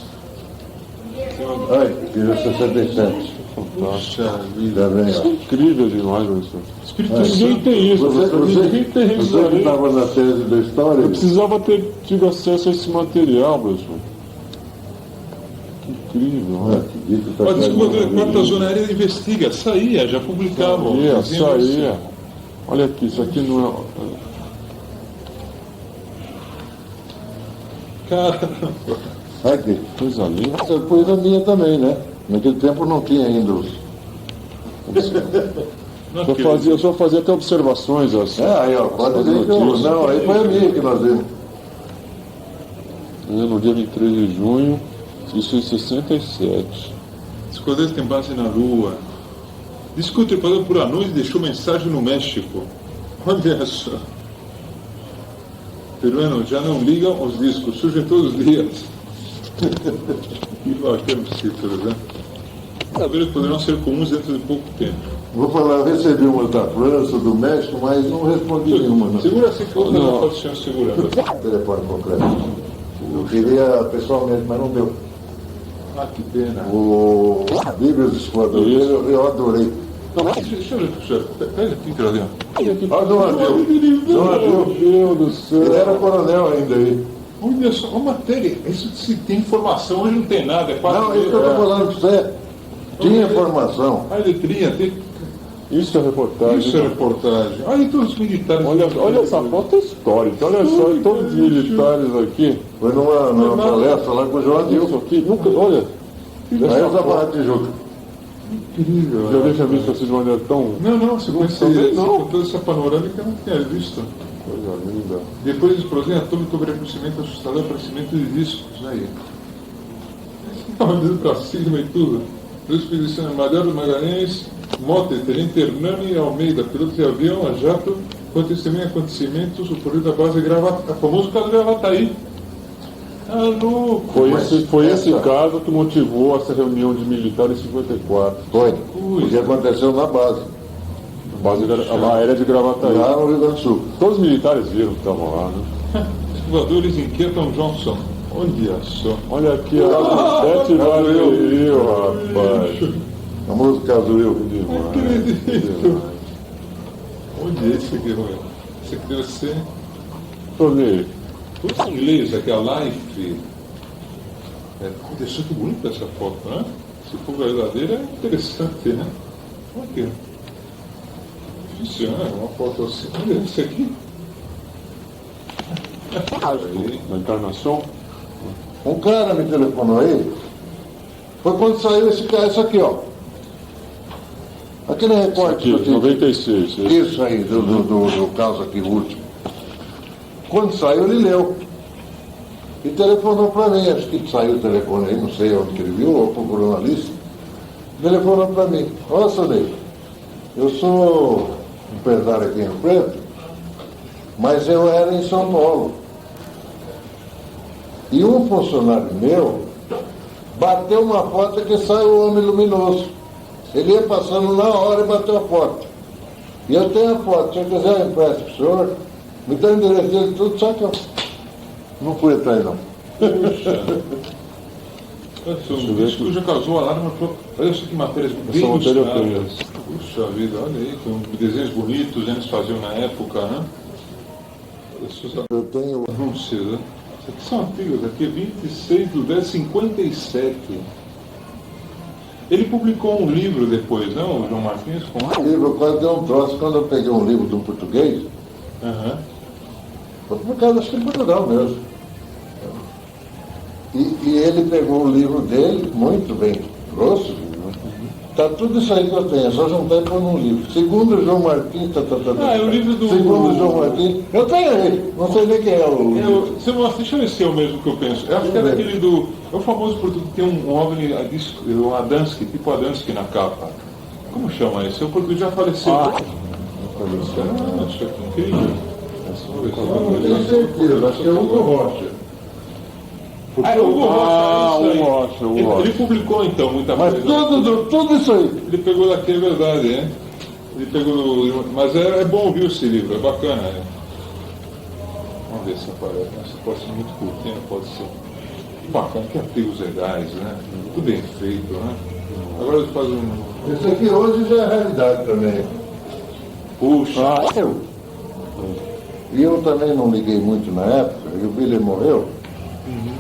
Ai, fiz 67. Fantástico. Puxa vida. Já vem, Isso é ó. incrível demais, professor. Espírito Ninguém Santo. tem isso, professor. Ninguém tem isso você que aí. estava na tese da história, Eu precisava ter tido acesso a esse material, professor. Que incrível, Ah, né? que dito tá Ó, desculpa, claro. a quarta zona aérea investiga. Saía, já publicavam. Isso Diziam aí. assim. Olha aqui, isso aqui não é. Caramba. Aqui. Coisa linda. Essa coisa minha também, né? Naquele tempo não tinha ainda os. Não, Eu só fazia até observações assim. Aí, ó, pode dizer que eu. notícias. Não, aí foi a minha que nós vimos. No dia 23 de junho, isso em 67. Escudeiros tem base na Lua. Diz que o tripulador por anões deixou mensagem no México. Olha só. Peruano, já não ligam os discos, surgem todos os dias. Que bacana os títulos, né? Saberes poderão ser comuns dentro de pouco tempo. Vou falar, eu recebi uma da França, do México, mas não respondi nenhuma. Não. Segura assim que eu Não. não posso ser segurando. Telefone concreto. Eu queria pessoalmente, mas não deu. Ah, que pena. O Bíblia dos Exploradores, eu adorei. Não, mas deixa eu ver, professor. Pega aqui, Claudinho. Olha o Adil. Meu Deus do céu. Ele era coronel ainda aí. Olha só, uma matéria. Isso se tem informação, hoje não tem nada. É quase. Não, isso que eu estou falando para você. Tinha informação. A letrinha, tem. Isso é reportagem. Isso é reportagem. Olha todos os militares. Olha essa foto histórica. Olha só, todos os militares aqui. Foi numa palestra lá com o João Adil. Isso aqui, nunca, olha. Aí eu da Barra da Tijuca. Incrível. Já deixa visto assim de maneira tão Não, se conhecia também não. com toda essa panorâmica eu não tinha visto. coisa linda. Depois da explosão atômica, houve reconhecimento assustador, aparecimento de discos. Aí. Olhando para cima e tudo. Duas expedições, Mariano Magalhães, Mota, Tenente Hernani Almeida, piloto de avião, a jato, quando testemunha acontecimentos ocorridos na base de Gravataí. O famoso caso de Gravataí. Ah, louco! Foi esse caso que motivou essa reunião de militares em 54. Foi. O que aconteceu na base. Base aérea de Gravataí. Lá no Rio Grande do Sul. Todos os militares viram que estavam lá, né? Voadores inquietam Johnson. Olha só. Olha aqui, ó, 7 Rio, rapaz. A música Azul. Acredito. Olha esse aqui, Rui. Esse aqui deve ser. Tornei. Tudo em inglês, aqui, a Life. Deixa que bonita essa foto, né? Se for verdadeira, é interessante, né? Olha aqui. Difícil, né? Uma foto assim. Olha isso aqui. Aí. Na encarnação. Um cara me telefonou aí. Foi quando saiu esse cara, isso aqui, ó. Aquele recorte Aqui, que eu tive. 96. Isso aí, do caso aqui, o último. Quando saiu, ele leu. E telefonou para mim, acho que saiu o telefone aí, não sei onde que ele viu, ou procurou na lista. Telefonou para mim. Ó, Sonei, eu sou empresário aqui em Rio Preto, mas eu era em São Paulo. E um funcionário meu bateu uma porta que saiu o homem luminoso. Ele ia passando na hora e bateu a porta. E eu tenho a porta, se eu quiser eu empresto para o senhor, me dá o endereço dele tudo, só que eu não fui atrás não. O disco já causou alarme, olha isso que matérias bem ilustradas. Puxa vida, olha aí, com desenhos bonitos, eles faziam na época, né? Eu tenho Anúncios, né? Isso aqui são antigas, aqui 26/10/57. Ele publicou um livro depois, não, o João Martins? Com um livro, quase deu um troço, quando eu peguei um livro de um português, foi publicado acho que em Portugal mesmo. E ele pegou o livro dele, muito bem grosso, está tudo isso aí que eu tenho, é só juntar e pôr num livro. Segundo o João Martins, é o livro do... Segundo o João Martins, eu tenho aí, não sei nem quem é o... Você mostra, deixa eu ver se é o mesmo que eu penso. Eu acho que é daquele do... É o famoso português que tem um OVNI, o Adamski, tipo Adamski na capa. Como chama esse? O português já faleceu. Acho que é incrível. Eu tenho certeza, acho que é o Hugo Rocha. Hugo Rocha, o Rocha. Ele publicou então muita Mas coisa. tudo isso aí. Ele pegou daqui, é verdade, né? Ele pegou. Mas é bom ouvir esse livro, é bacana, né? Vamos ver se aparece. Essa pode ser muito curtinha, pode ser. Bacana, que artigos legais, né? Tudo bem feito, né? Agora eles fazem um. Isso aqui hoje já é realidade também. Puxa! E eu também não liguei muito na época, e o Billy morreu.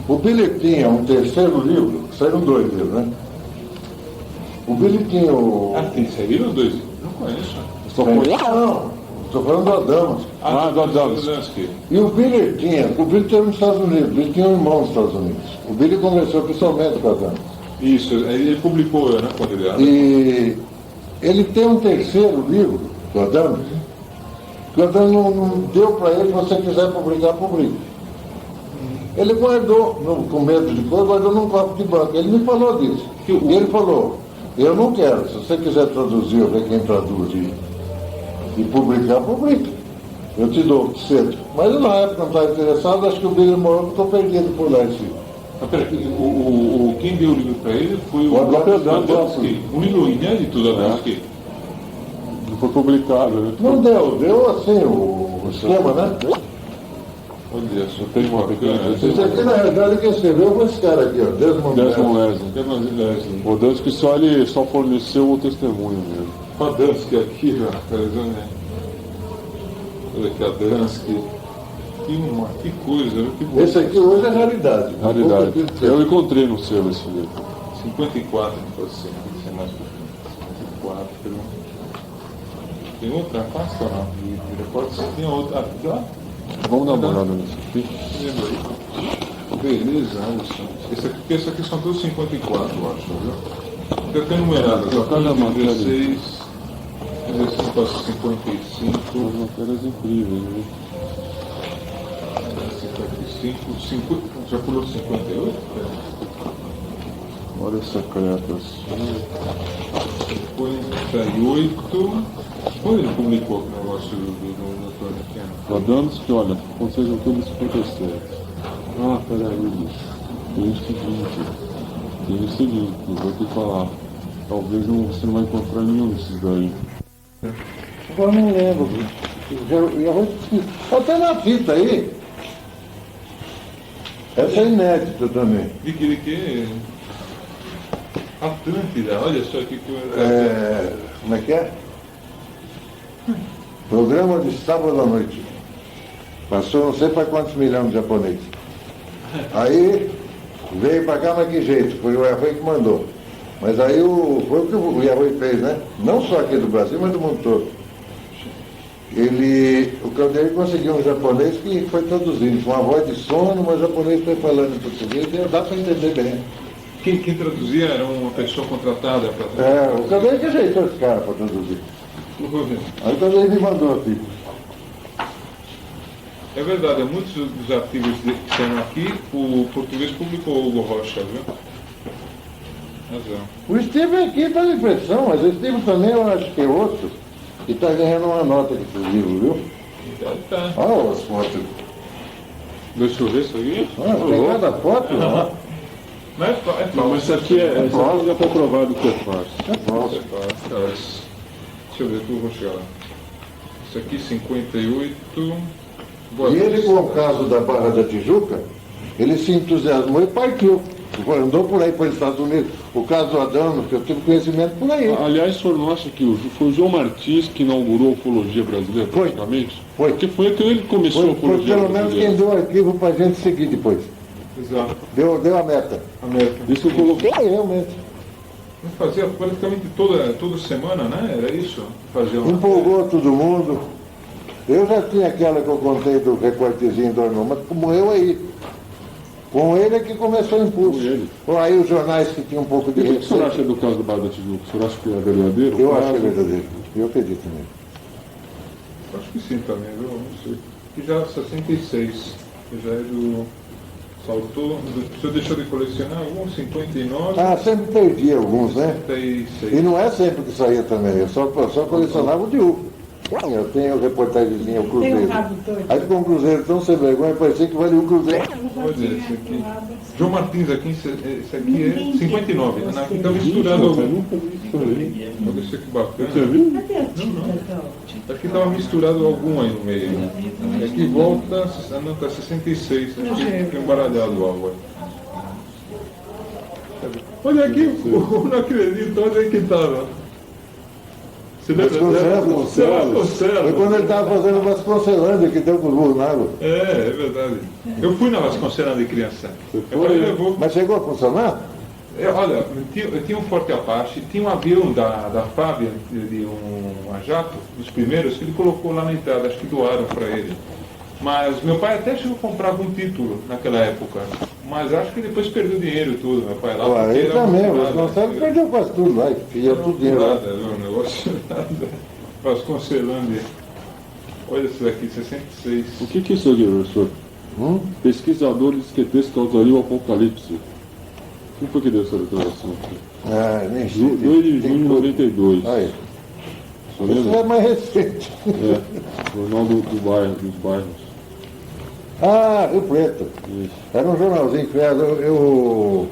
O Billy tinha um terceiro livro, saíram 2 livros, né? O Billy tinha o... Tem saíram 2? Não conheço. Não, estou falando do Adamas. Do Adamski. E o Billy teve nos Estados Unidos, ele tinha um irmão nos Estados Unidos. O Billy conversou pessoalmente com o Adamas. Isso, ele publicou, né, quando ele era. E ele tem um terceiro livro, do Adamas, que o Adamas não deu para ele, se você quiser publicar, publica. Ele guardou, com medo de coisa, guardou num copo de banco. Ele me falou disso. E ele falou, eu não quero, se você quiser traduzir, eu ver quem traduz e publicar, publica. Eu te dou cedo. Mas na época não estava interessado, acho que o Billy morreu, estou perdido por lá esse. Peraí, quem deu o livro para ele foi o Adamski. Um livro inédito do Adamski. Não foi publicado, né? Não deu assim o esquema, né? Olha só, Tem uma pequena. Isso aqui, na realidade, quem escreveu foi esse cara aqui, ó, Desmond Leslie. O Adamski só forneceu o testemunho mesmo. O Adamski aqui, rapaz, né? Olha aqui, Adamski. Que coisa, né? Que Esse aqui hoje é realidade. Raridade. Eu encontrei no selo esse livro. 54, pode ser. Isso é mais 54. Tem outra pasta ou não? Pode ser, tem outra. Vamos dar uma olhada nisso aqui. Beleza, Alisson. Esse aqui são todos 54, eu acho, viu? Eu tenho numerado. Cada matéria. 16 para 55. São matérias incríveis, viu? 55, já pulou 58? Olha as secretas. 58. Quando ele publicou o negócio do Dr. Pequeno? O Adamski, olha, aconteceu em outubro de 57. Peraí, bicho. Tem o seguinte, eu vou te falar. Talvez você não vai encontrar nenhum desses daí. Eu não lembro, bicho. Até na fita aí. Essa é inédita também. De que? Atlântida, olha só que Como é que é? Programa de sábado à noite. Passou não sei para quantos milhões de japoneses. Aí veio para cá, mas que jeito? Foi o Yahweh que mandou. Mas aí foi o que o Yahweh fez, né? Não só aqui do Brasil, mas do mundo todo. O Caldeiro conseguiu um japonês que foi traduzindo, com uma voz de sono, mas o japonês foi falando em português e dá para entender bem. Quem traduzia era uma pessoa contratada para traduzir? O Caldeiro que ajeitou esse cara para traduzir. Aí também ele me mandou aqui. É verdade, muitos dos artigos que estão aqui, o português publicou o Hugo Rocha, viu? Razão. O Steve aqui está de impressão, mas o Steve também eu acho que é outro. E está ganhando uma nota com esse livro, viu? Tá. Olha as fotos. Deixa eu ver isso aqui. Tem cada foto, ó. Não é Não, mas isso aqui já foi provado que é fácil. Nossa. Deixa eu ver, eu vou chegar lá. Isso aqui, 58. Boa E ele, Vista. com o caso da Barra da Tijuca, ele se entusiasmou e partiu. Andou por aí para os Estados Unidos. O caso do Adão, que eu tive conhecimento por aí. Aliás, o senhor não acha que foi o João Martins que inaugurou a ufologia brasileira, Foi. praticamente? Foi. Porque foi que ele começou a Foi ufologia pelo menos brasileira. quem deu o arquivo para a gente seguir depois. Exato. Deu a meta. A meta. Isso eu coloquei. Realmente. Eu fazia praticamente toda semana, né? Era isso? Fazia uma... Empolgou todo mundo. Eu já tinha aquela que eu contei do recortezinho do Arnô, mas morreu aí. Com ele é que começou o impulso. Com ele. Ou aí os jornais que tinham um pouco E de o que o senhor receita. acha do caso do Barra da Tijuca? O senhor acha que é verdadeiro? Eu acho que é verdadeiro. Eu acredito nele. Acho que sim também, viu? Não sei. Que já 66. Que já é do... Saltou. O senhor deixou de colecionar alguns? 59. Ah, sempre perdi alguns, né? 66. E não é sempre que saía também. Eu só colecionava o de UFO. Eu tenho reportagemzinha, o Tem um Cruzeiro. rabo doido. Aí com o Cruzeiro tão sem vergonha, parecia que valia o Cruzeiro. Olha esse aqui. João Martins aqui, esse aqui é 59. Aqui está misturado Eu algum. nunca vi isso aí. Olha esse aqui bacana. Você viu? Cadê a tinta, Aqui estava misturado algum aí no meio. E aqui volta, não, está 66. Aqui fica embaralhado algo aí. Olha aqui, eu não acredito, olha aí que estava. Você lembra? Vasconcelos. Foi quando ele estava fazendo Vasconcelândia, que deu com os burros na água. É verdade. Eu fui na Vasconcelos de criança. Você Agora foi? levou. Mas chegou a funcionar? Olha, eu tinha um Forte Apache, tinha um avião da Fábia, de um jato, dos primeiros, que ele colocou lá na entrada, acho que doaram para ele. Mas meu pai até chegou a comprar um título naquela época, mas acho que depois perdeu dinheiro e tudo, meu pai lá. Ué, porque ele era também, muito o nada, Vasconcelos perdeu quase tudo lá, ia tudo dinheiro lá. nada, não, negócio nada. Vasconcelândia. Olha isso daqui, 66. O que é isso aqui, professor? Pesquisadores esquetes causariam o apocalipse. Quem foi que deu essa declaração aqui? Ah, nem 2 de junho de 92. Aí, Você isso lembra? é mais recente. É, Jornal do bairro, dos bairros. Ah, Rio Preto. Isso. Era um jornalzinho que eu...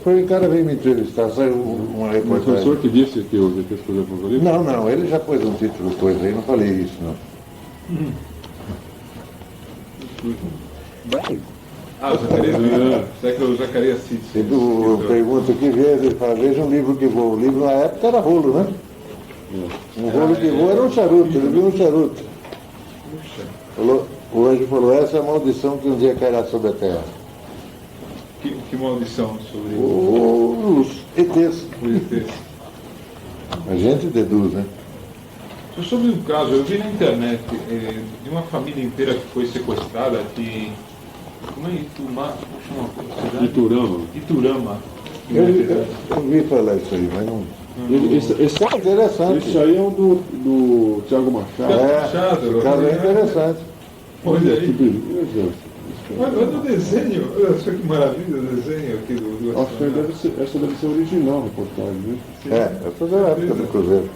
Foi o cara veio me entrevistar, saiu uma O reportagem. professor que disse que os ETs faziam apocalipse? Não, ele já pôs um título coisa aí, não falei isso não. Ah, o Zacarias será que é o Zacarias Cid? Eu pergunto que veja, ele fala, veja um livro que voa. O livro na época era rolo, né? Um rolo que voa era um charuto, ele viu um charuto. O anjo falou, essa é a maldição que um dia cairá sobre a terra. Que maldição sobre Os ETs. o ET. A gente deduz, né? Sobre um caso, eu vi na internet de uma família inteira que foi sequestrada de... Como é Itumá? Como chama a cidade? Iturama. Iturama. Eu vi falar isso aí, mas não... Esse Interessante. aí é um do Thiago Machado. O caso é interessante. Olha Que aí. beleza. Olha o desenho. Olha só que maravilha o desenho aqui do Acho que essa deve ser original a reportagem, né? Essa é da época do Cruzeiro.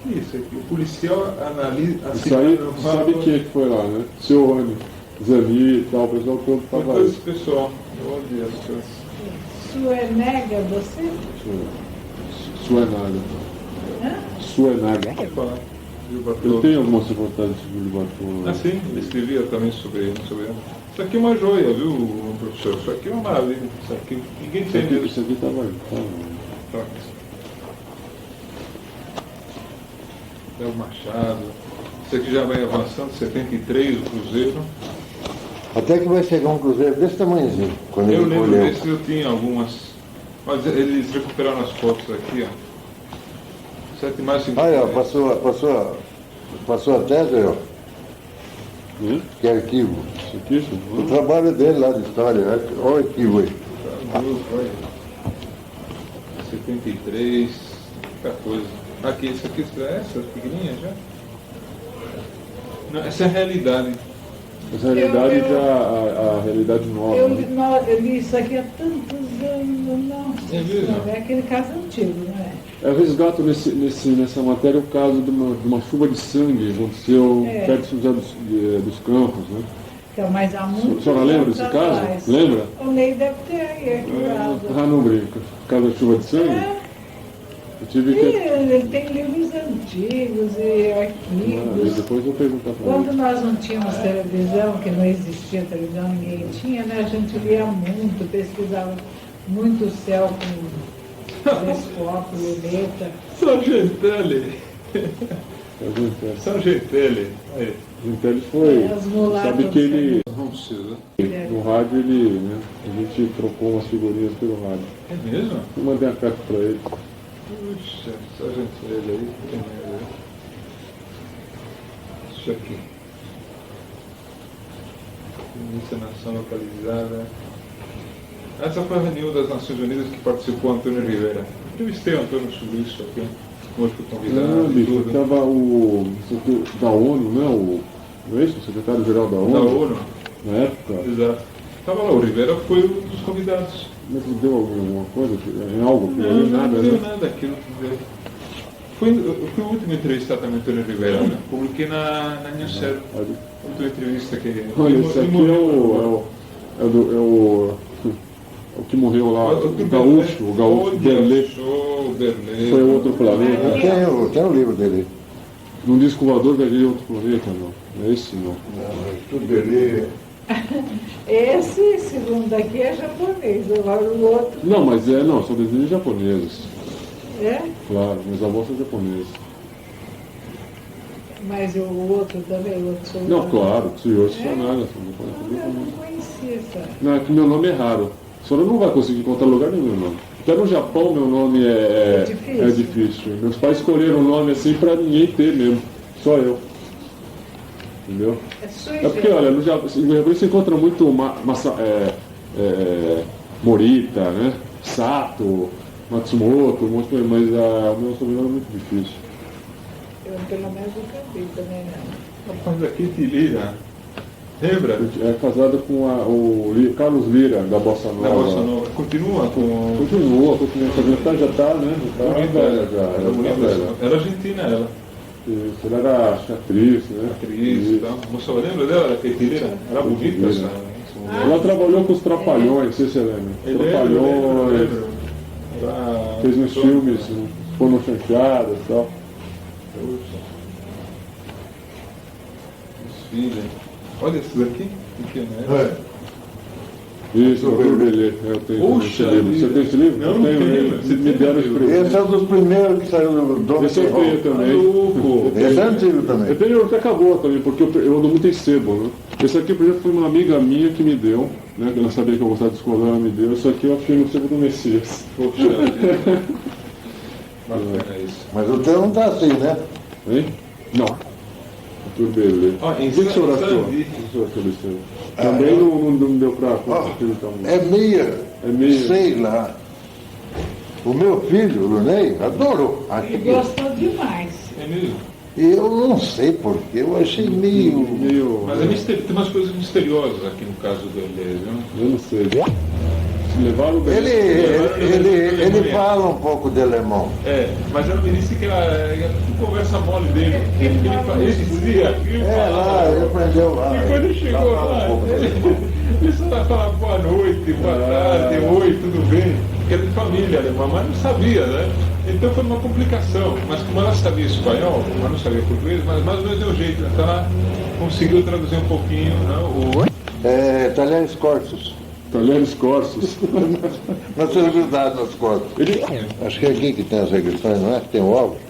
Que isso aqui? O policial analisa... Isso aí, sabe quem é que foi lá, né? Seu Rony, Zani e tal, o pessoal todo Foi estava todo aí. esse pessoal. Olha só. Suenega, você? Suenaga. Hã? Suenaga. Vou falar. Viu, Eu Bartolo? tenho algumas reportagens sobre o Bartolo. Ah, sim, ele escrevia também sobre ele. Isso aqui é uma joia, viu, professor? Isso aqui é uma maravilha. Isso aqui, ninguém tem mesmo. Isso aqui estava. Tá. É o Machado. Isso aqui já vai avançando, 73, o Cruzeiro. Até que vai chegar um Cruzeiro desse tamanhozinho, quando Eu ele lembro colheu. desse, eu tinha algumas. Mas eles recuperaram as fotos aqui, ó. 7 mais 5. Aí, ó, passou a tese, ó, que é arquivo. Isso aqui, isso? O trabalho dele lá de história, né? Olha o arquivo aí. 73, muita coisa. Aqui, isso aqui é essas pequenininhas já? Não, essa é a realidade. Essa realidade já a realidade nova. Eu né? li isso aqui há tantos não. É mesmo? É aquele caso antigo, não é? Eu resgato nessa matéria o caso de uma chuva de sangue que aconteceu perto de São José dos Campos, né? Então, mas há muito A senhora lembra desse caso? Lembra? O Ney deve ter aí, aqui Ah, não brinca. O caso da chuva de sangue? Eu tive que... Ele tem livros antigos e arquivos. Depois eu vou perguntar para ele. Quando nós não tínhamos televisão, que não existia televisão, ninguém tinha, né? A gente lia muito, pesquisava muito o céu com telescópio, luneta. Sargentelli. Sargentelli. Aí. Então foi... As mulatas Sabe que ele... Não precisa. No rádio ele... Né, a gente trocou umas figurinhas pelo rádio. É mesmo? Eu mandei a carta para ele. Puxa, Sargentelli aí. Que merda. Isso aqui. Ministra da Nação Localizada. Essa foi a reunião das Nações Unidas que participou Antônio Rivera. Eu entrevistei o Antônio sobre isso aqui. Hoje fui convidado. Bicho, estava o da ONU, né? Não é isso? O secretário-geral da ONU? Da ONU. Na época. Exato. Estava lá, o Rivera foi um dos convidados. Mas ele deu alguma coisa? Em algo? Não, nada, não deu né? nada aqui. Eu fui o último entrevistado também Antônio Rivera. Né? Publiquei na Newsero. A última entrevista que Olha, esse aqui é o que morreu lá, o Gaúcho Berlê. Foi outro planeta. Tem o livro dele. Num disco voador viajei outro planeta, não. Não é esse, não. Tudo dele. Esse, segundo aqui, é japonês, agora o outro Não, mas são desenhos japoneses. é, Claro, meus avós são japoneses. mas o outro também, o outro soldado. Não, claro, Tsuyoshi É? Sanada. Eu não conhecia essa. Não, é que meu nome é raro. A senhora não vai conseguir encontrar lugar nenhum, não. Até no Japão meu nome é difícil. Meus pais escolheram o nome assim pra ninguém ter mesmo. Só eu. Entendeu? É sui É porque, olha, no Japão você encontra muito Morita, né? Sato, Matsumoto, um monte de coisa, mas o meu sobrenome é muito difícil. Eu pelo menos nunca vi também, não. Rapaz, aqui de Lira. Lembra? É casada com o Carlos Lira, da Bossa Nova. Da Bossa Nova. Continua com... Continua, já tá, né? Já tá Bonita, velha, já. era Ela tá bonita. velha. Era argentina, ela. Isso, ela era atriz, né? Atriz e tal. Moça, lembra dela? Era Ketilira? Era bonita essa. Ela trabalhou com os Trapalhões, não sei se você lembra. Trapalhões, fez uns filmes, Foram Chanchadas e tal. Desfile. Olha esses aqui. Pequeno, né? Isso, Arthur Belê. Eu tenho esse livro. Você tem esse livro? Não, eu tenho. tenho. Você me deram esse presente. Esse é um dos primeiros que saiu do Dom Esse eu tenho também. Esse é antigo também. Eu tenho, até acabou também, porque eu ando muito em sebo, né? Esse aqui, por exemplo, foi uma amiga minha que me deu, né? Que ela sabia que eu gostava de escolar, ela me deu. Isso aqui eu achei no sebo do Messias. Poxa, bacana isso. Mas o teu não tá assim, né? Hein? Não. Arthur Belê. Ó, em O que o senhor achou? O Zandi. que o senhor achou desse? Também não deu pra conseguir tamanho. É meia. É meia. Sei lá. O meu filho, o Lunei, adorou. E Aquilo. gostou demais. É mesmo? Eu não sei porquê, eu achei meio. Mas tem umas coisas misteriosas aqui no caso do Belê, viu? Eu não sei. Se levaram o Belê. Ele fala um pouco de alemão. É, mas ela me disse que a conversa mole dele, ele dizia aquilo. É lá, ele aprendeu lá. E quando ele chegou lá, ele só vai falar boa noite, boa tarde, oi, tudo bem? Porque era de família alemã, mas não sabia, né? Então foi uma complicação. Mas como ela sabia espanhol, mas não sabia português, mas mais ou menos deu jeito. Então ela conseguiu traduzir um pouquinho, né? É, Talheres Corsos. Talheres Corsos. Nós temos grudado nas costas. Acho que é aqui que tem as regressões, não é? Que tem o Álvaro.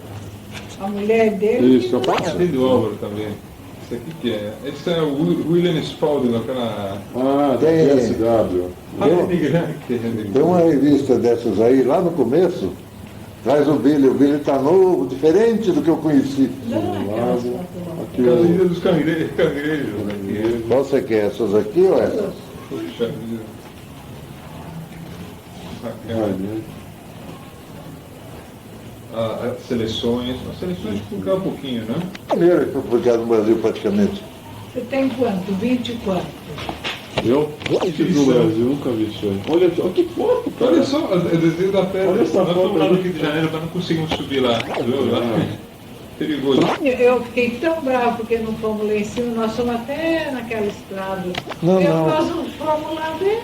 A mulher dele. Isso, Tem do Álvaro também. Esse aqui que é? Esse é o William Spalding, aquela. Ah, da Tem. PSW. Tem uma revista dessas aí, lá no começo, traz o Billy tá novo, diferente do que eu conheci. Não, aquelas fotos lá. Aqui Aquela o... ilha dos cangrejos aqui. Qual você quer, essas aqui ou essas? Puxa vida. Ai, né? As seleções publicar um pouquinho, né? Primeiro que foi publicado no Brasil praticamente. Você tem quanto? 20 e quanto? Eu? Que do Brasil, nunca vi isso aí. Olha só, que foto, cara. Olha só, é desenho da pedra. Olha essa Nós foto estamos lá no aí. Rio de Janeiro, mas não conseguimos subir lá. Viu? Lá. Perigoso. Eu fiquei tão bravo porque não fomos lá em cima, nós fomos até naquela estrada. Não. Nós não fomos lá ver.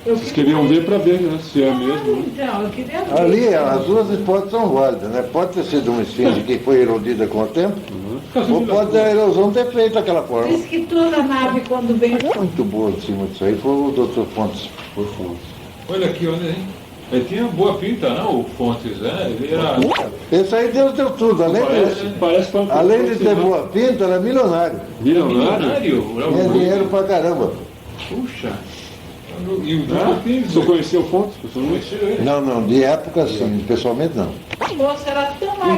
Vocês queriam ver pra ver, né? Se é mesmo. Né? Então, eu queria ver. Ali, as duas hipóteses são válidas, né? Pode ter sido uma esfinge que foi erodida com o tempo, ou pode a erosão ter feito aquela forma. Diz que toda nave, quando vem. Muito boa em cima disso aí foi o Dr. Fontes. Por favor. Olha aqui, olha aí. Ele tinha boa pinta, não, o Fontes, né? Ele era. Esse aí Deus deu tudo, Parece que além de ter boa pinta, era milionário. Milionário? Tinha dinheiro pra caramba. Puxa. E o Jonathan Você conheceu o Fontes? Você não conheceu ele? Não, de época sim, pessoalmente não. A moça era tão magrinha.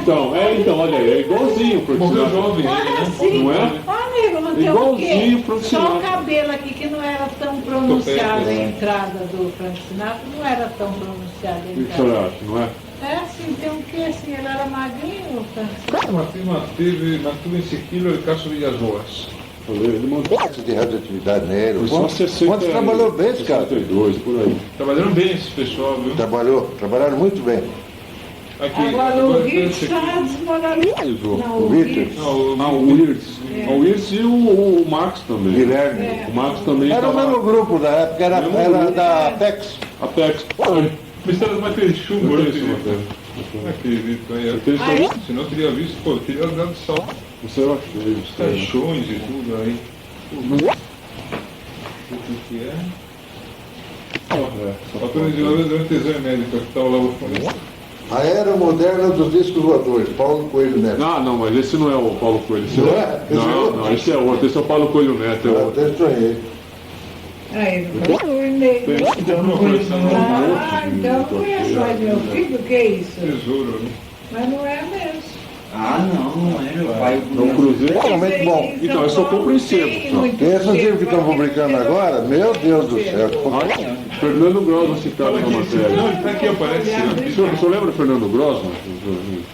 Então, olha aí, é igualzinho pro Morreu Sinatra. jovem, Ah, ele, né? sim. Não é? Amigo, não tem o Igualzinho quê? pro Só Sinatra. o cabelo aqui que não era tão pronunciado a Topete, né? entrada do Frank Sinatra, não era tão pronunciada a O que o entrada. senhor acha, não é? É, sim, tem um quê? Assim, ele era magrinho, o Frank Sinatra. Mantuvo em Sequilo el caso de Villas Ele montou Parte de radioatividade nele. foi só 60 Fontes trabalhou bem, esse cara. 62, por aí. Trabalharam bem esse pessoal, viu? Trabalharam muito bem. Aqui, Agora o Rio esse aqui. está desmoralizado. Não, O Richard. Não, O Wirtz. O Wirtz e o Marx também. Guilherme. É. O Marx também Era o estava mesmo grupo da época, era da Apex. Apex. Mistura de matéria de chumbo, Não olha tem isso, Matheus. Não acredito, aí. Tem isso aí? Se não teria visto, pô, teria dado salto, Você eu achei isso aí. caixões e tudo aí. O que é? Autorizador de tesão médica, que estava lá o fundo. A era moderna dos discos voadores, Paulo Coelho Neto. Não, mas esse não é o Paulo Coelho. Esse Não é é? Não, esse é outro. Esse é o Paulo Coelho Neto. É Eu outro. até estranhei. Aí, não conheço. Então não conheço, não. Ah, então não conheço mais meu filho, o que é isso? Tesouro, né? Mas não é mesmo. Ah, não é meu pai. Não cruzei. Realmente bom. Então, eu só compro em sebo, só. Esses livros que estão publicando agora, meu Deus do céu. Fernando Grosman citado na matéria. Não, ele tá aqui, aparece. O senhor lembra Fernando Grosman?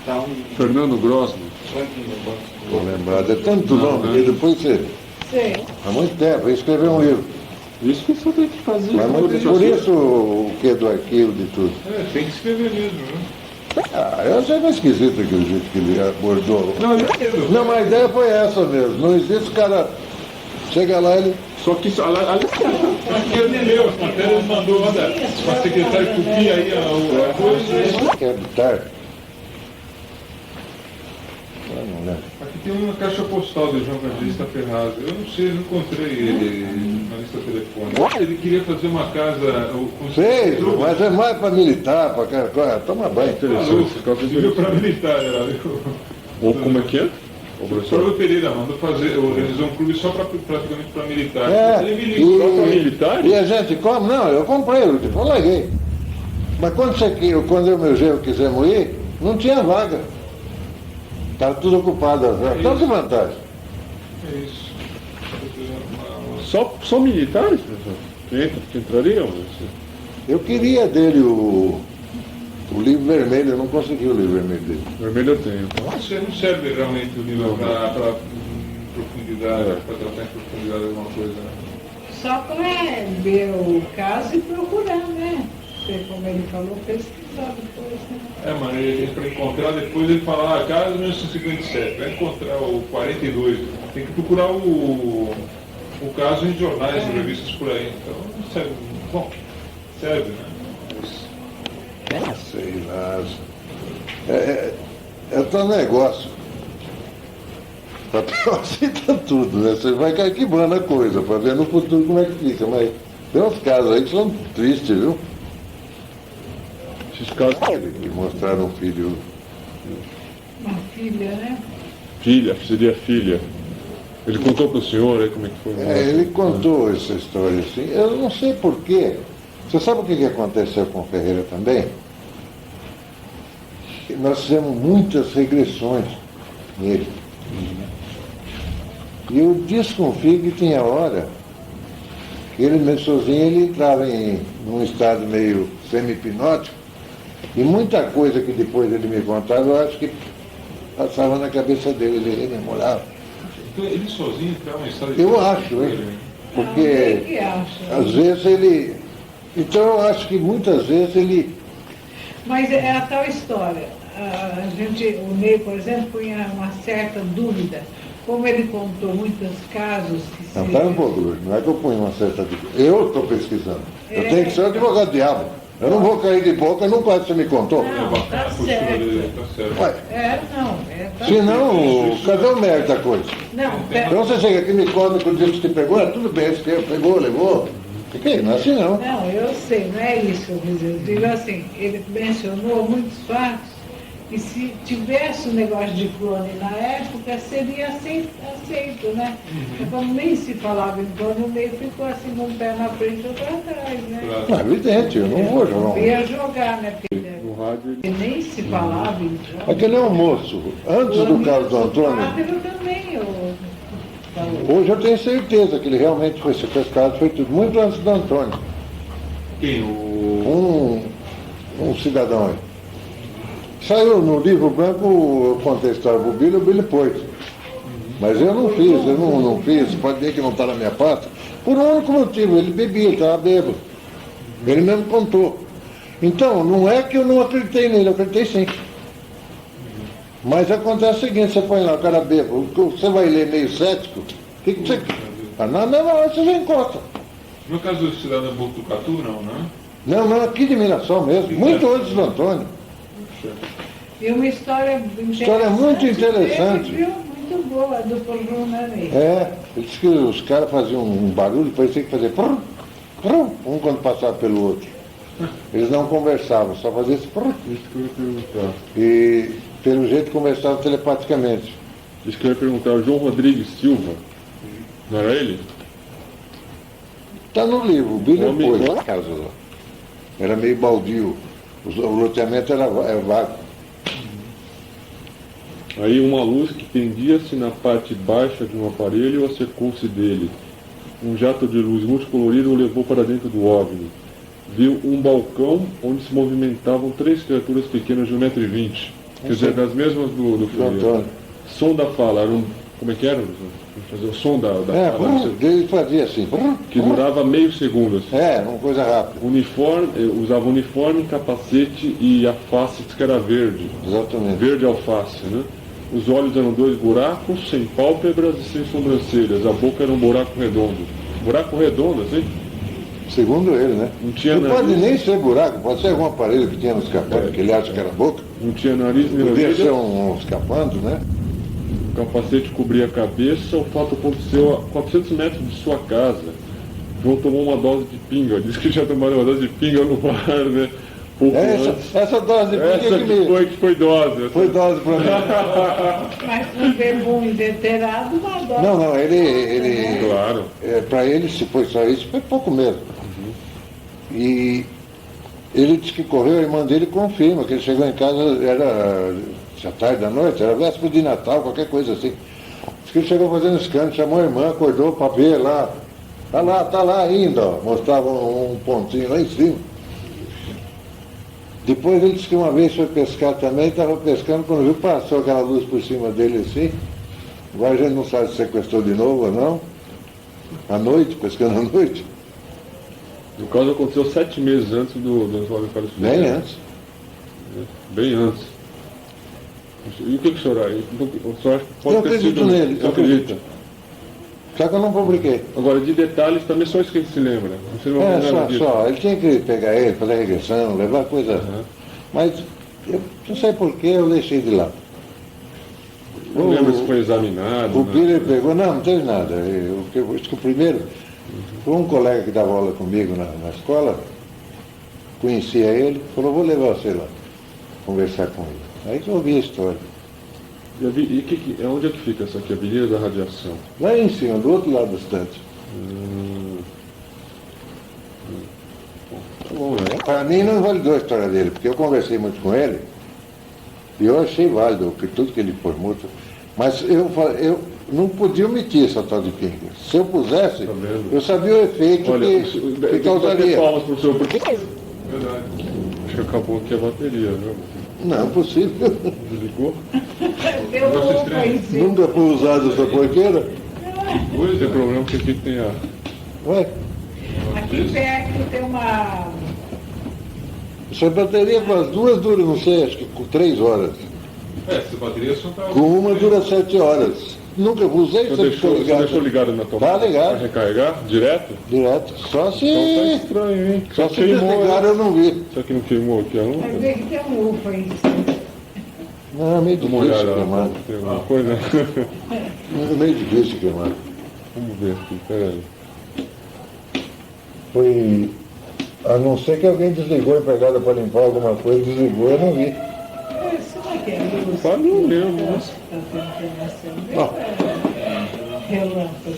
Tá Fernando Grosman. Vou lembrar, é tanto nome que depois você. Sei. Há muito tempo, ele escreveu um livro. Isso que você tem que fazer. Mas por isso o que do arquivo de tudo. É, tem que escrever mesmo, né? Ah, eu achei meio esquisito aquele jeito que ele abordou. Não, Não, mas a ideia foi essa mesmo. Não existe o cara. Chega lá ele. Só que isso, ali, aqui ele leu as matérias, mandou, olha, a secretária copia aí a coisa. Quer habitar. Não lembro. Aqui tem uma caixa postal do João Evangelista Ferraz. Eu não sei, eu não encontrei ele na lista telefônica. Ele queria fazer uma casa. Fez, mas é mais para militar, para aquela coisa. Toma banho. Viu para militar, era. Ou como é que é? O professor Pereira mandou fazer, organizou um clube só praticamente para militar. É, Ele me ligou Só para militares? E a gente come? Não, eu comprei, eu larguei. Mas quando eu e meu genro quisemos ir, não tinha vaga. Estava tudo ocupado as vagas. Então que vantagem. É isso. Só militares, professor? Que entrariam? Eu queria dele o livro vermelho, eu não consegui o livro vermelho dele. Vermelho eu tenho. Você não serve realmente o livro para profundidade, para tratar em profundidade alguma coisa, né? Só para ver o caso e procurar, né? Porque, como ele falou, pesquisar depois, né? É, mas ele para encontrar depois ele fala, ah, casa 1957, vai encontrar o 42. Tem que procurar o caso em jornais, em revistas por aí. Então não serve. Bom, serve, né? Sei lá. É tal negócio. Papel aceita tudo, né? Você vai arquivando a coisa para ver no futuro como é que fica. Mas tem uns casos aí que são tristes, viu? Esses casos. Que mostraram um filho. Uma filha, né? Filha, seria filha. Ele contou para o senhor aí como é que foi? Ele contou essa história assim. Eu não sei porquê. Você sabe o que aconteceu com o Ferreira também? Nós fizemos muitas regressões nele. E eu desconfio que tinha hora que ele mesmo sozinho ele entrava num estado meio semi-hipnótico e muita coisa que depois ele me contava eu acho que passava na cabeça dele, ele rememorava. Então ele sozinho entrava em estado de Eu acho, hein? Porque que acha? às vezes ele. Então eu acho que muitas vezes ele. Mas é a tal história. O Ney, por exemplo, punha uma certa dúvida. Como ele contou muitos casos que se... Não, pera um pouco, Luiz, não é que eu ponho uma certa dúvida. Eu estou pesquisando. Eu tenho que ser um advogado diabo. Eu não vou cair de boca nunca você me contou. Não, Bacana tá a postura dele, certo. tá certo. Ué, Tá senão, cadê o mérito da coisa? Não, Então você chega aqui e me conta que o dia que você pegou, tudo bem, você pegou, levou. Que? Não é assim não. não, eu sei, não é isso que eu quis dizer. Eu digo assim, ele mencionou muitos fatos e se tivesse um negócio de clone na época, seria aceito, né? Como nem se falava em clone, o meio ficou assim, um pé na frente e outro atrás, né? Não, é evidente, eu não vou jogar Não ia jogar, né? Porque No rádio ele... nem se falava em clone. Aquele é um moço, antes do caso do Antônio, Eu também, falou. hoje eu tenho certeza que ele realmente foi sequestrado, foi tudo muito antes do Antônio. Quem? O... Um cidadão aí. Saiu no livro branco, eu contei a história do Billy, o Billy pôs. Mas eu não fiz, não fiz, pode ver que não está na minha pasta. Por um único motivo, ele bebia, ele estava bêbado. Ele mesmo contou. Então, não é que eu não acreditei nele, eu acreditei sim. Mas acontece o seguinte, você põe lá o cara bêbado, você vai ler meio cético, o que você... Na mesma hora você já encontra. No caso do cidadão Botucatu, não, né? Não, aqui de Mirassol mesmo, muito antes do Antônio. E uma história muito interessante. Viu? Muito boa, do Porjão Nanei. É, ele disse que os caras faziam um barulho, parecia que fazia prrr, prrr, um quando passava pelo outro. Eles não conversavam, só faziam esse prrr. Isso que eu ia perguntar. E pelo jeito conversavam telepaticamente. Isso que eu ia perguntar. O João Rodrigues Silva, não era ele? Está no livro, o Billy Homem- pôs na casa lá. Era meio baldio, o loteamento era vago. Aí uma luz que pendia-se na parte baixa de um aparelho acercou-se dele. Um jato de luz multicolorido o levou para dentro do OVNI. Viu um balcão onde se movimentavam 3 criaturas pequenas de 1,20 m. Quer dizer, das mesmas do filme. Antônio. Som da fala, era como é que era? Fazer o som da fala, Ele fazia assim, prrr, que durava meio segundo. Assim. uma coisa rápida. Uniforme, usava uniforme, capacete e a face que era verde. Exatamente. Verde alface, né? Os olhos eram 2 buracos, sem pálpebras e sem sobrancelhas. A boca era um buraco redondo. Buraco redondo, assim? Segundo ele, né? Não tinha Não pode nariz. nem ser buraco, pode ser algum aparelho que tinha no escapando, que ele acha que era boca. Não tinha nariz nem Podia ser orelha. um escapando, né? O capacete cobria a cabeça. O fato aconteceu a 400 metros de sua casa. João tomou uma dose de pinga. Disse que tinha tomado uma dose de pinga no bar, né? Pouco antes. Essa dose de Essa que foi dose. foi dose para mim. Mas um bebum inveterado, uma dose. Não, ele Claro. para ele, se foi só isso, foi pouco mesmo. E ele disse que correu, a irmã dele confirma que ele chegou em casa, era já tarde da noite, era véspera de Natal, qualquer coisa assim. Diz que ele chegou fazendo escândalo, chamou a irmã, acordou para ver lá. Tá lá ainda, ó. Mostrava um pontinho lá em cima. Depois ele disse que uma vez foi pescar também, estava pescando, quando viu, passou aquela luz por cima dele assim. Agora a gente não sabe se sequestrou de novo ou não. À noite, pescando à noite. No caso aconteceu 7 meses antes do Oswaldo Carlos Filho. Bem antes. Bem antes. E o que o senhor acha? O senhor acha que pode Eu ter acredito sido... nele, eu acredito. Só que eu não publiquei. Agora, de detalhes, também só isso que a gente se lembra. Não se lembra mais nada disso. Só. Ele tinha que pegar ele, fazer regressão, levar coisa. Mas eu não sei porquê, eu deixei de lado. Não lembro se foi examinado. O né? Piller pegou, não tem nada. Acho que o primeiro, foi um colega que dava aula comigo na escola, conhecia ele, falou, vou levar você lá, conversar com ele. Aí que eu ouvi a história. Onde é que fica essa aqui? A Avenida da Radiação? Lá em cima, do outro lado da estante. Tá bom, né? Para mim não validou a história dele, porque eu conversei muito com ele e eu achei válido tudo que ele formou. Mas eu não podia omitir essa tal de pinga. Se eu pusesse, Tá vendo? eu sabia o efeito Olha, que causaria. palmas pro senhor, porque Verdade. acho que acabou aqui a bateria, viu? Não, possível. Desligou? Deu roupa aí, sim. Nunca foi usado essa porqueira. Não tem problema que aqui tem a Ué, Aqui perto tem uma... essa bateria com as duas dura, não sei, acho que com 3 horas. Essa bateria só tá... Com uma dura 7 horas. Nunca usei, Você sempre deixou, ficou você deixou ligado na tomada? Tá ligado. Pra recarregar? Direto? Direto. Só se. Então tá estranho, hein? Só se queimou, desligar né? eu não vi. Só que não queimou aqui, não? Vai ver que tem um UFO aí. Não, é meio Dá uma difícil olhada queimar. lá. Tem alguma coisa? É meio difícil queimar. Vamos ver aqui, peraí. Foi. A não ser que alguém desligou a empregada para limpar alguma coisa, desligou, eu não vi. Será que é luz? Quase não lembro, né? Tá tendo informação. Ó. Relâmpago.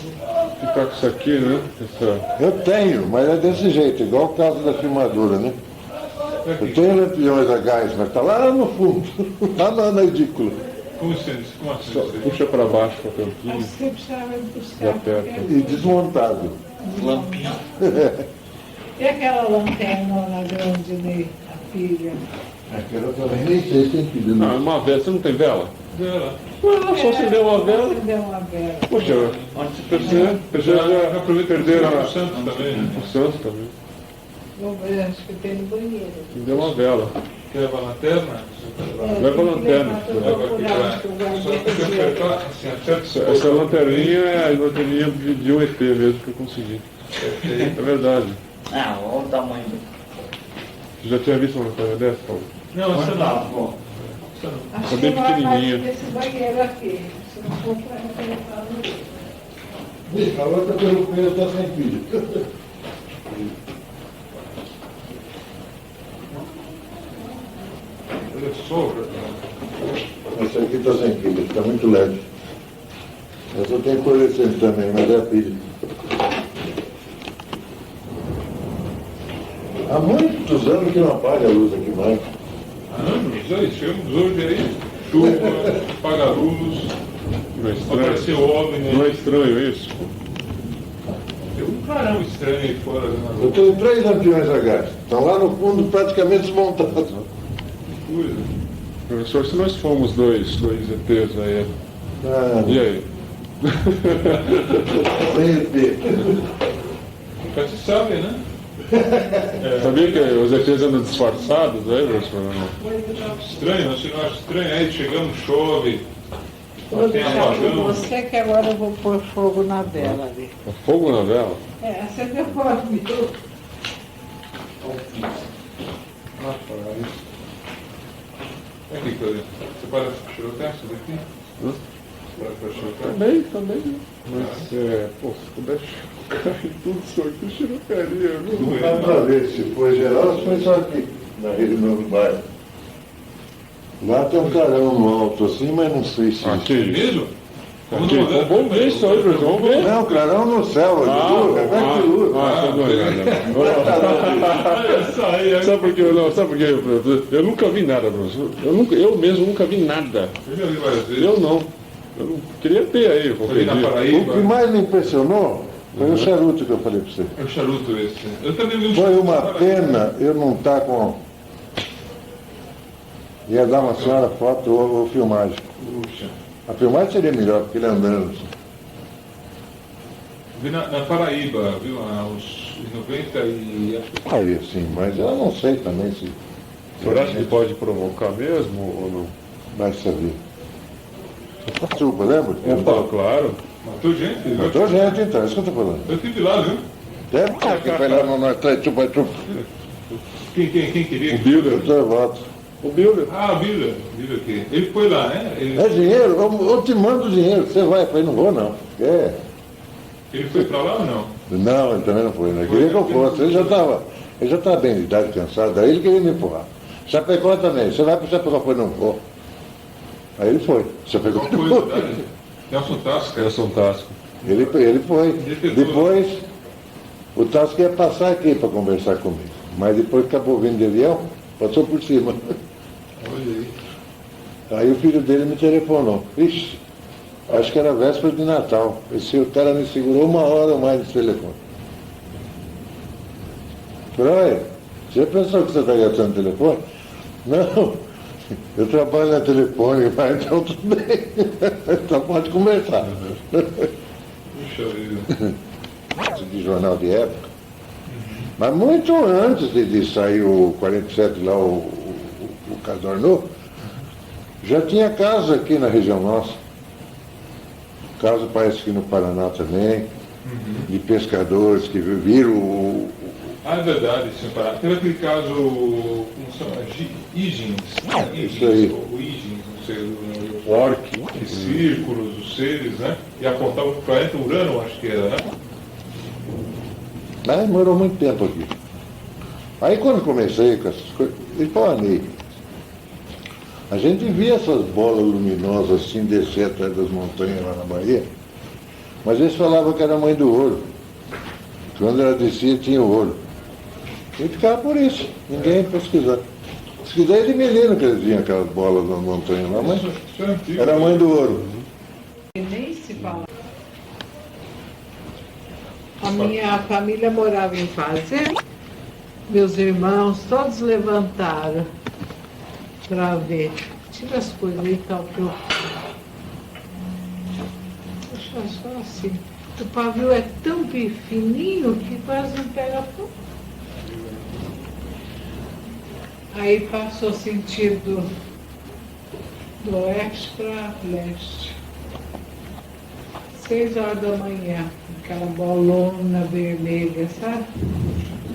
Ficar com isso aqui, né? Essa... Eu tenho, mas é desse jeito, igual o caso da filmadora, né? Eu tenho lampiões a gás, mas tá lá no fundo, lá na edícula. Como assim? Como assim? Só puxa pra baixo com a tampinha. Acho que você precisava buscar. Já aperta. E desmontado. Lampinha. E aquela lanterna grande, né? A pilha. Aquela também nem sei se tem que Ah, uma vela. Você não tem vela? Vela. Ah, só acender uma vela. Acendeu uma vela. Poxa, já perderam O Santos também, né? o Santos também. Vamos ver, acho que tem no banheiro. Acendeu uma vela. Leva a lanterna? Leva a lanterna. Leva aqui pra... Só tem que apertar, assim, aperta Essa lanterninha é a lanterninha de um ET mesmo que eu consegui. É verdade. Ah, olha o tamanho do... Você já tinha visto uma lanterna dessa, Paulo? Não, essa Olha lá, não. pô. Essa não. Acho bem que vai pequenininha. desse banheiro aqui. Se não for para colocar no... Bicho, a outra pelo peso está sem pilha. Ele sobra. Essa aqui está sem pilha, está muito leve. Essa tem fluorescente também, mas é a pilha. Há muitos anos que não apaga a luz aqui mais. Anos aí, chegamos hoje aí, chuva, apaga a luz, Não é estranho? apareceu OVNI, Não é né? estranho isso? Tem um carão estranho aí fora na Eu rua. tenho 3 lampiões a gás. Estão lá no fundo praticamente desmontados. Coisa. Professor, se nós fomos dois ETs aí, Ah, e aí? sem ET. Nunca se sabe, né? Sabia que os ETs andam disfarçados aí, professor? Não? Estranho, você não acha estranho? Aí chegamos, chove, Vou tem deixar com apagão. você que agora eu vou pôr fogo na vela ali. Tá fogo na vela? É, acendeu o fogo. Aqui, Cláudio. Você para para chirotar isso daqui? Hã? Para para chirotar? Também. Mas, pô, se puder cair tudo isso aqui, xirocaria, viu? Dá pra ver se foi geral, se foi só aqui, na rede do meu bairro. Lá tem um carão no alto assim, mas não sei se... Aqui. É mesmo? Aqui, então vamos ver isso aí, professor, vamos ver. Não, carão no céu, é de luz. tá doido. Isso aí, é. Sabe por quê? Não, sabe por quê, professor? Eu nunca vi nada, professor. Eu mesmo nunca vi nada. Eu já vi várias vezes. Eu não. Eu não queria ter aí, Ali qualquer na dia. O que Paraíba, mais me impressionou foi o charuto que eu falei pra você. é o charuto esse. Eu também vi um Foi charuto uma na Paraíba. pena eu não estar com... Ia dar uma senhora foto ou filmagem. Puxa. A filmagem seria melhor, porque ele andando assim. Vi na Paraíba, viu? Há uns 90 e... acho que Aí sim, mas eu não sei também se... O senhor acha que pode provocar mesmo ou não? vai saber. Chupa, lembra? Opa, claro. matou gente. Viu? Matou gente, então, é isso que eu estou falando. Eu estive lá, viu? Deve ter que foi lá no Norte, chupa. Quem queria? O Bilder. Eu dou voto. O Bilder. Ah, o Bilder aqui. Ele foi lá, né? É dinheiro, eu te mando dinheiro, você vai. Eu falei, não vou não. É. Ele foi pra lá ou não? Não, ele também não foi, né? Queria que eu fosse. Ele já estava bem de idade, cansado, aí ele queria me empurrar. Chapecó também, você vai para Chapecó, foi, não vou. Aí ele foi. Chapecó Qual coisa, né? Nelson Tasca. Nelson Tasco. ele foi. Depois, o Tasco ia passar aqui para conversar comigo. Mas depois acabou vindo de avião, passou por cima. Olha aí. Aí o filho dele me telefonou. Ixi, acho que era véspera de Natal. Esse cara me segurou 1 hora ou mais de telefone. Falei, olha, você pensou que você está gastando telefone? Não, eu trabalho na telefone, mas então tudo bem. Então pode conversar. Puxa vida. de jornal de época. Mas muito antes de sair o 47 lá, o Cadornô, já tinha casa aqui na região nossa. Casa parece que no Paraná também, de pescadores que viram Ah, é verdade, senhor Pará. Teve aquele caso, como chama? Higgins. Isso aí. O Higgins, não sei, O orc. os círculos, os seres, né? E apontavam para o planeta Urano, acho que era, né? Mas morou muito tempo aqui. Aí quando comecei com essas coisas, explanei. A gente via essas bolas luminosas assim descer atrás das montanhas lá na Bahia, mas eles falavam que era a mãe do ouro. Quando ela descia tinha o ouro. E ficava por isso, ninguém pesquisava. Pesquisei de menino que eles viam aquelas bolas na montanha lá, mas Isso é antigo. era a mãe do ouro. E nem se fala. A minha família morava em fazenda. Meus irmãos todos levantaram para ver. Tira as coisas aí, tal, que eu. Deixa só assim. O pavio é tão fininho que quase não pega fogo. Aí passou sentido do oeste para leste. 6 horas da manhã, aquela bolona vermelha, sabe?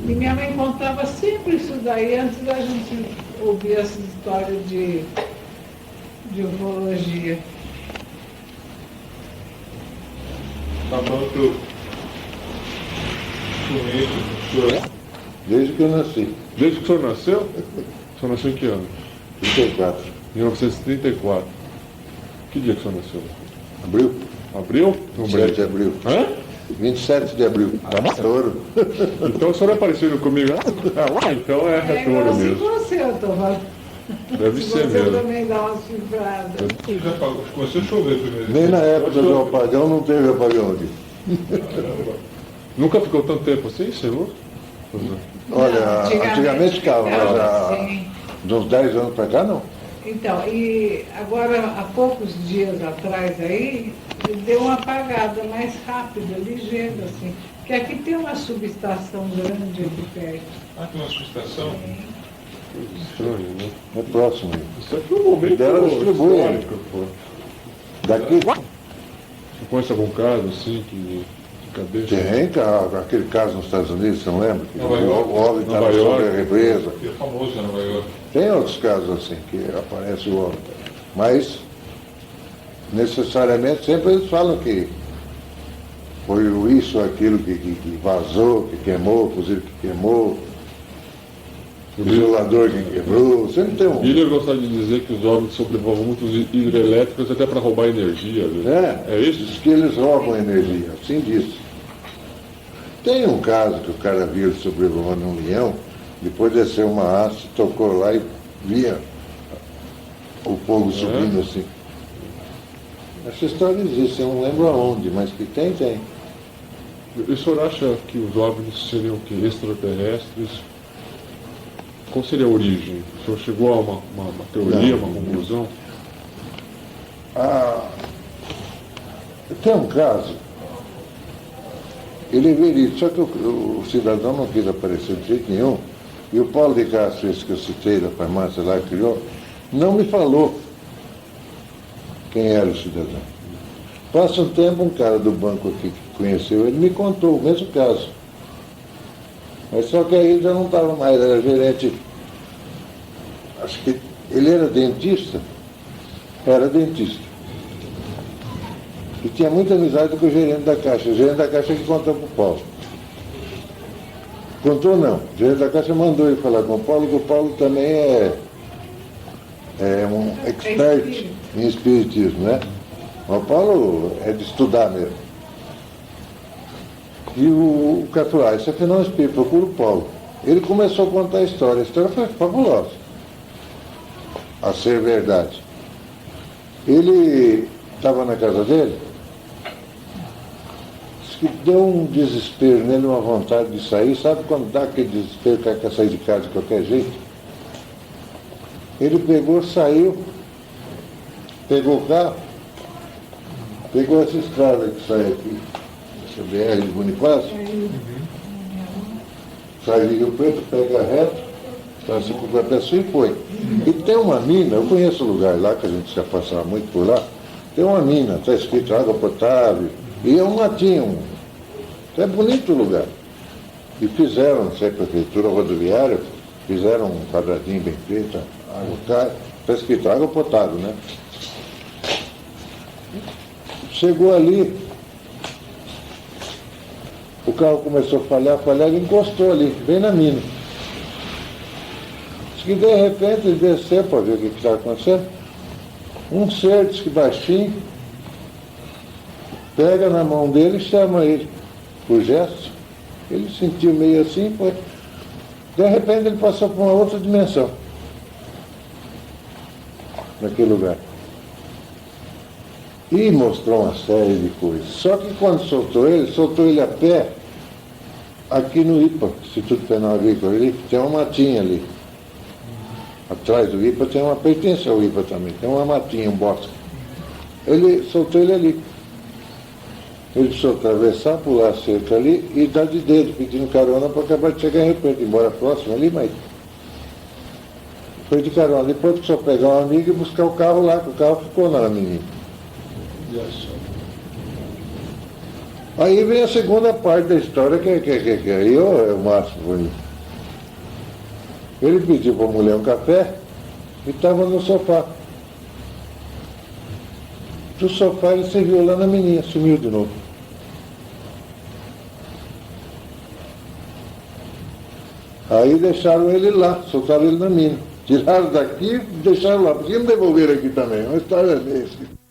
E minha mãe contava sempre isso daí antes da gente ouvir essa história de ufologia. Tá bom que eu conheço o senhor. Desde que eu nasci, Desde que o senhor nasceu? O senhor nasceu em que ano? 34. 1934. Que dia que o senhor nasceu? Abril, Abril? 27 de abril. Hã? 27 de abril. Touro. Então o senhor é parecido comigo? Ah, então é É touro igual se mesmo. você, eu tô falando. Deve Se ser você mesmo. também dá uma cifrada. Já pagou, começou a chover primeiro. Nem na época do apagão não teve apagão aqui. Caramba. Nunca ficou tanto tempo assim, senhor? Olha, antigamente ficava, mas sim. de uns 10 anos para cá não. Então, e agora, há poucos dias atrás aí, deu uma apagada mais rápida, ligeira, assim. Porque aqui tem uma subestação grande aqui perto. Ah, tem uma subestação? Estranho, né? É próximo. Isso aqui é um momento Dela distribui, histórico, pô. Daqui Você conhece algum caso assim de cabeça? tem aquele caso nos Estados Unidos, você não lembra? Que Nova York. o homem estava Nova sobre a York. represa. Que é famoso em Nova York. Tem outros casos assim, que aparece o homem. Mas, necessariamente, sempre eles falam que foi isso, aquilo que vazou, que queimou, o fuzil que queimou, o isolador que quebrou, sempre tem um. Miller gostava de dizer que os homens sobrevoam muitos hidrelétricos até para roubar energia. Né? É isso? Diz que eles roubam energia, assim diz. Tem um caso que o cara viu ele sobrevoando um leão, depois desceu uma haste, tocou lá e via o fogo subindo assim. Essa história existe, eu não lembro aonde, mas que tem, tem. E o senhor acha que os OVNIs seriam o quê? Extraterrestres? Qual seria a origem? O senhor chegou a uma teoria, Não. uma conclusão? Tem um caso, ele é verídico, só que o cidadão não quis aparecer de jeito nenhum, e o Paulo de Castro, esse que eu citei, da farmácia lá, criou, não me falou quem era o cidadão. Passa um tempo, um cara do banco aqui que conheceu ele me contou o mesmo caso. Mas só que aí ele já não estava mais, era gerente. Acho que ele era dentista. Era dentista. E tinha muita amizade com o gerente da Caixa. O gerente da Caixa que contou para o Paulo. Contou não. O gerente da Caixa mandou ele falar com o Paulo, que o Paulo também é um expert em espiritismo, né? O Paulo é de estudar mesmo. E o cara falou, isso aqui não é espírito, procura o Paulo. Ele começou a contar a história foi fabulosa. A ser verdade. Ele estava na casa dele, disse que deu um desespero nele, uma vontade de sair. Sabe quando dá aquele desespero que quer sair de casa de qualquer jeito? Ele pegou, saiu, pegou o carro, pegou essa estrada que sai aqui, essa BR de Bonifácio, sai de Rio Preto, pega reto, passa por Guapeçu e foi. E tem uma mina, eu conheço o lugar lá, que a gente já passava muito por lá, tem uma mina, está escrito água potável, e é um matinho, é bonito o lugar. E fizeram, não sei, a prefeitura rodoviária, fizeram um quadradinho bem feito, água cai, está escrito água potável, né? Chegou ali, o carro começou a falhar, ele encostou ali, bem na mina. Diz que de repente ele desceu para ver o que estava acontecendo. Um ser, diz que baixinho, pega na mão dele e chama ele, por gesto. Ele sentiu meio assim, foi. De repente ele passou por uma outra dimensão, naquele lugar. E mostrou uma série de coisas. Só que quando soltou ele a pé, aqui no IPA, Instituto Penal Agrícola, ali, tem uma matinha ali. Atrás do IPA tem uma, pertence ao IPA também, tem uma matinha, um bosque. Ele soltou ele ali. Ele precisou atravessar, pular a cerca ali e dar de dedo, pedindo carona para acabar de chegar em Rio Preto, embora próximo ali, mas foi de carona. Depois precisou pegar um amigo e buscar o carro lá, que o carro ficou lá na menina. Aí vem a segunda parte da história, que aí é o máximo bonito. Ele pediu para a mulher um café e estava no sofá. Do sofá ele serviu lá na menina, sumiu de novo. Aí deixaram ele lá, soltaram ele na mina. Tiraram daqui e deixaram lá. Por que não devolveram aqui também? Uma história desse.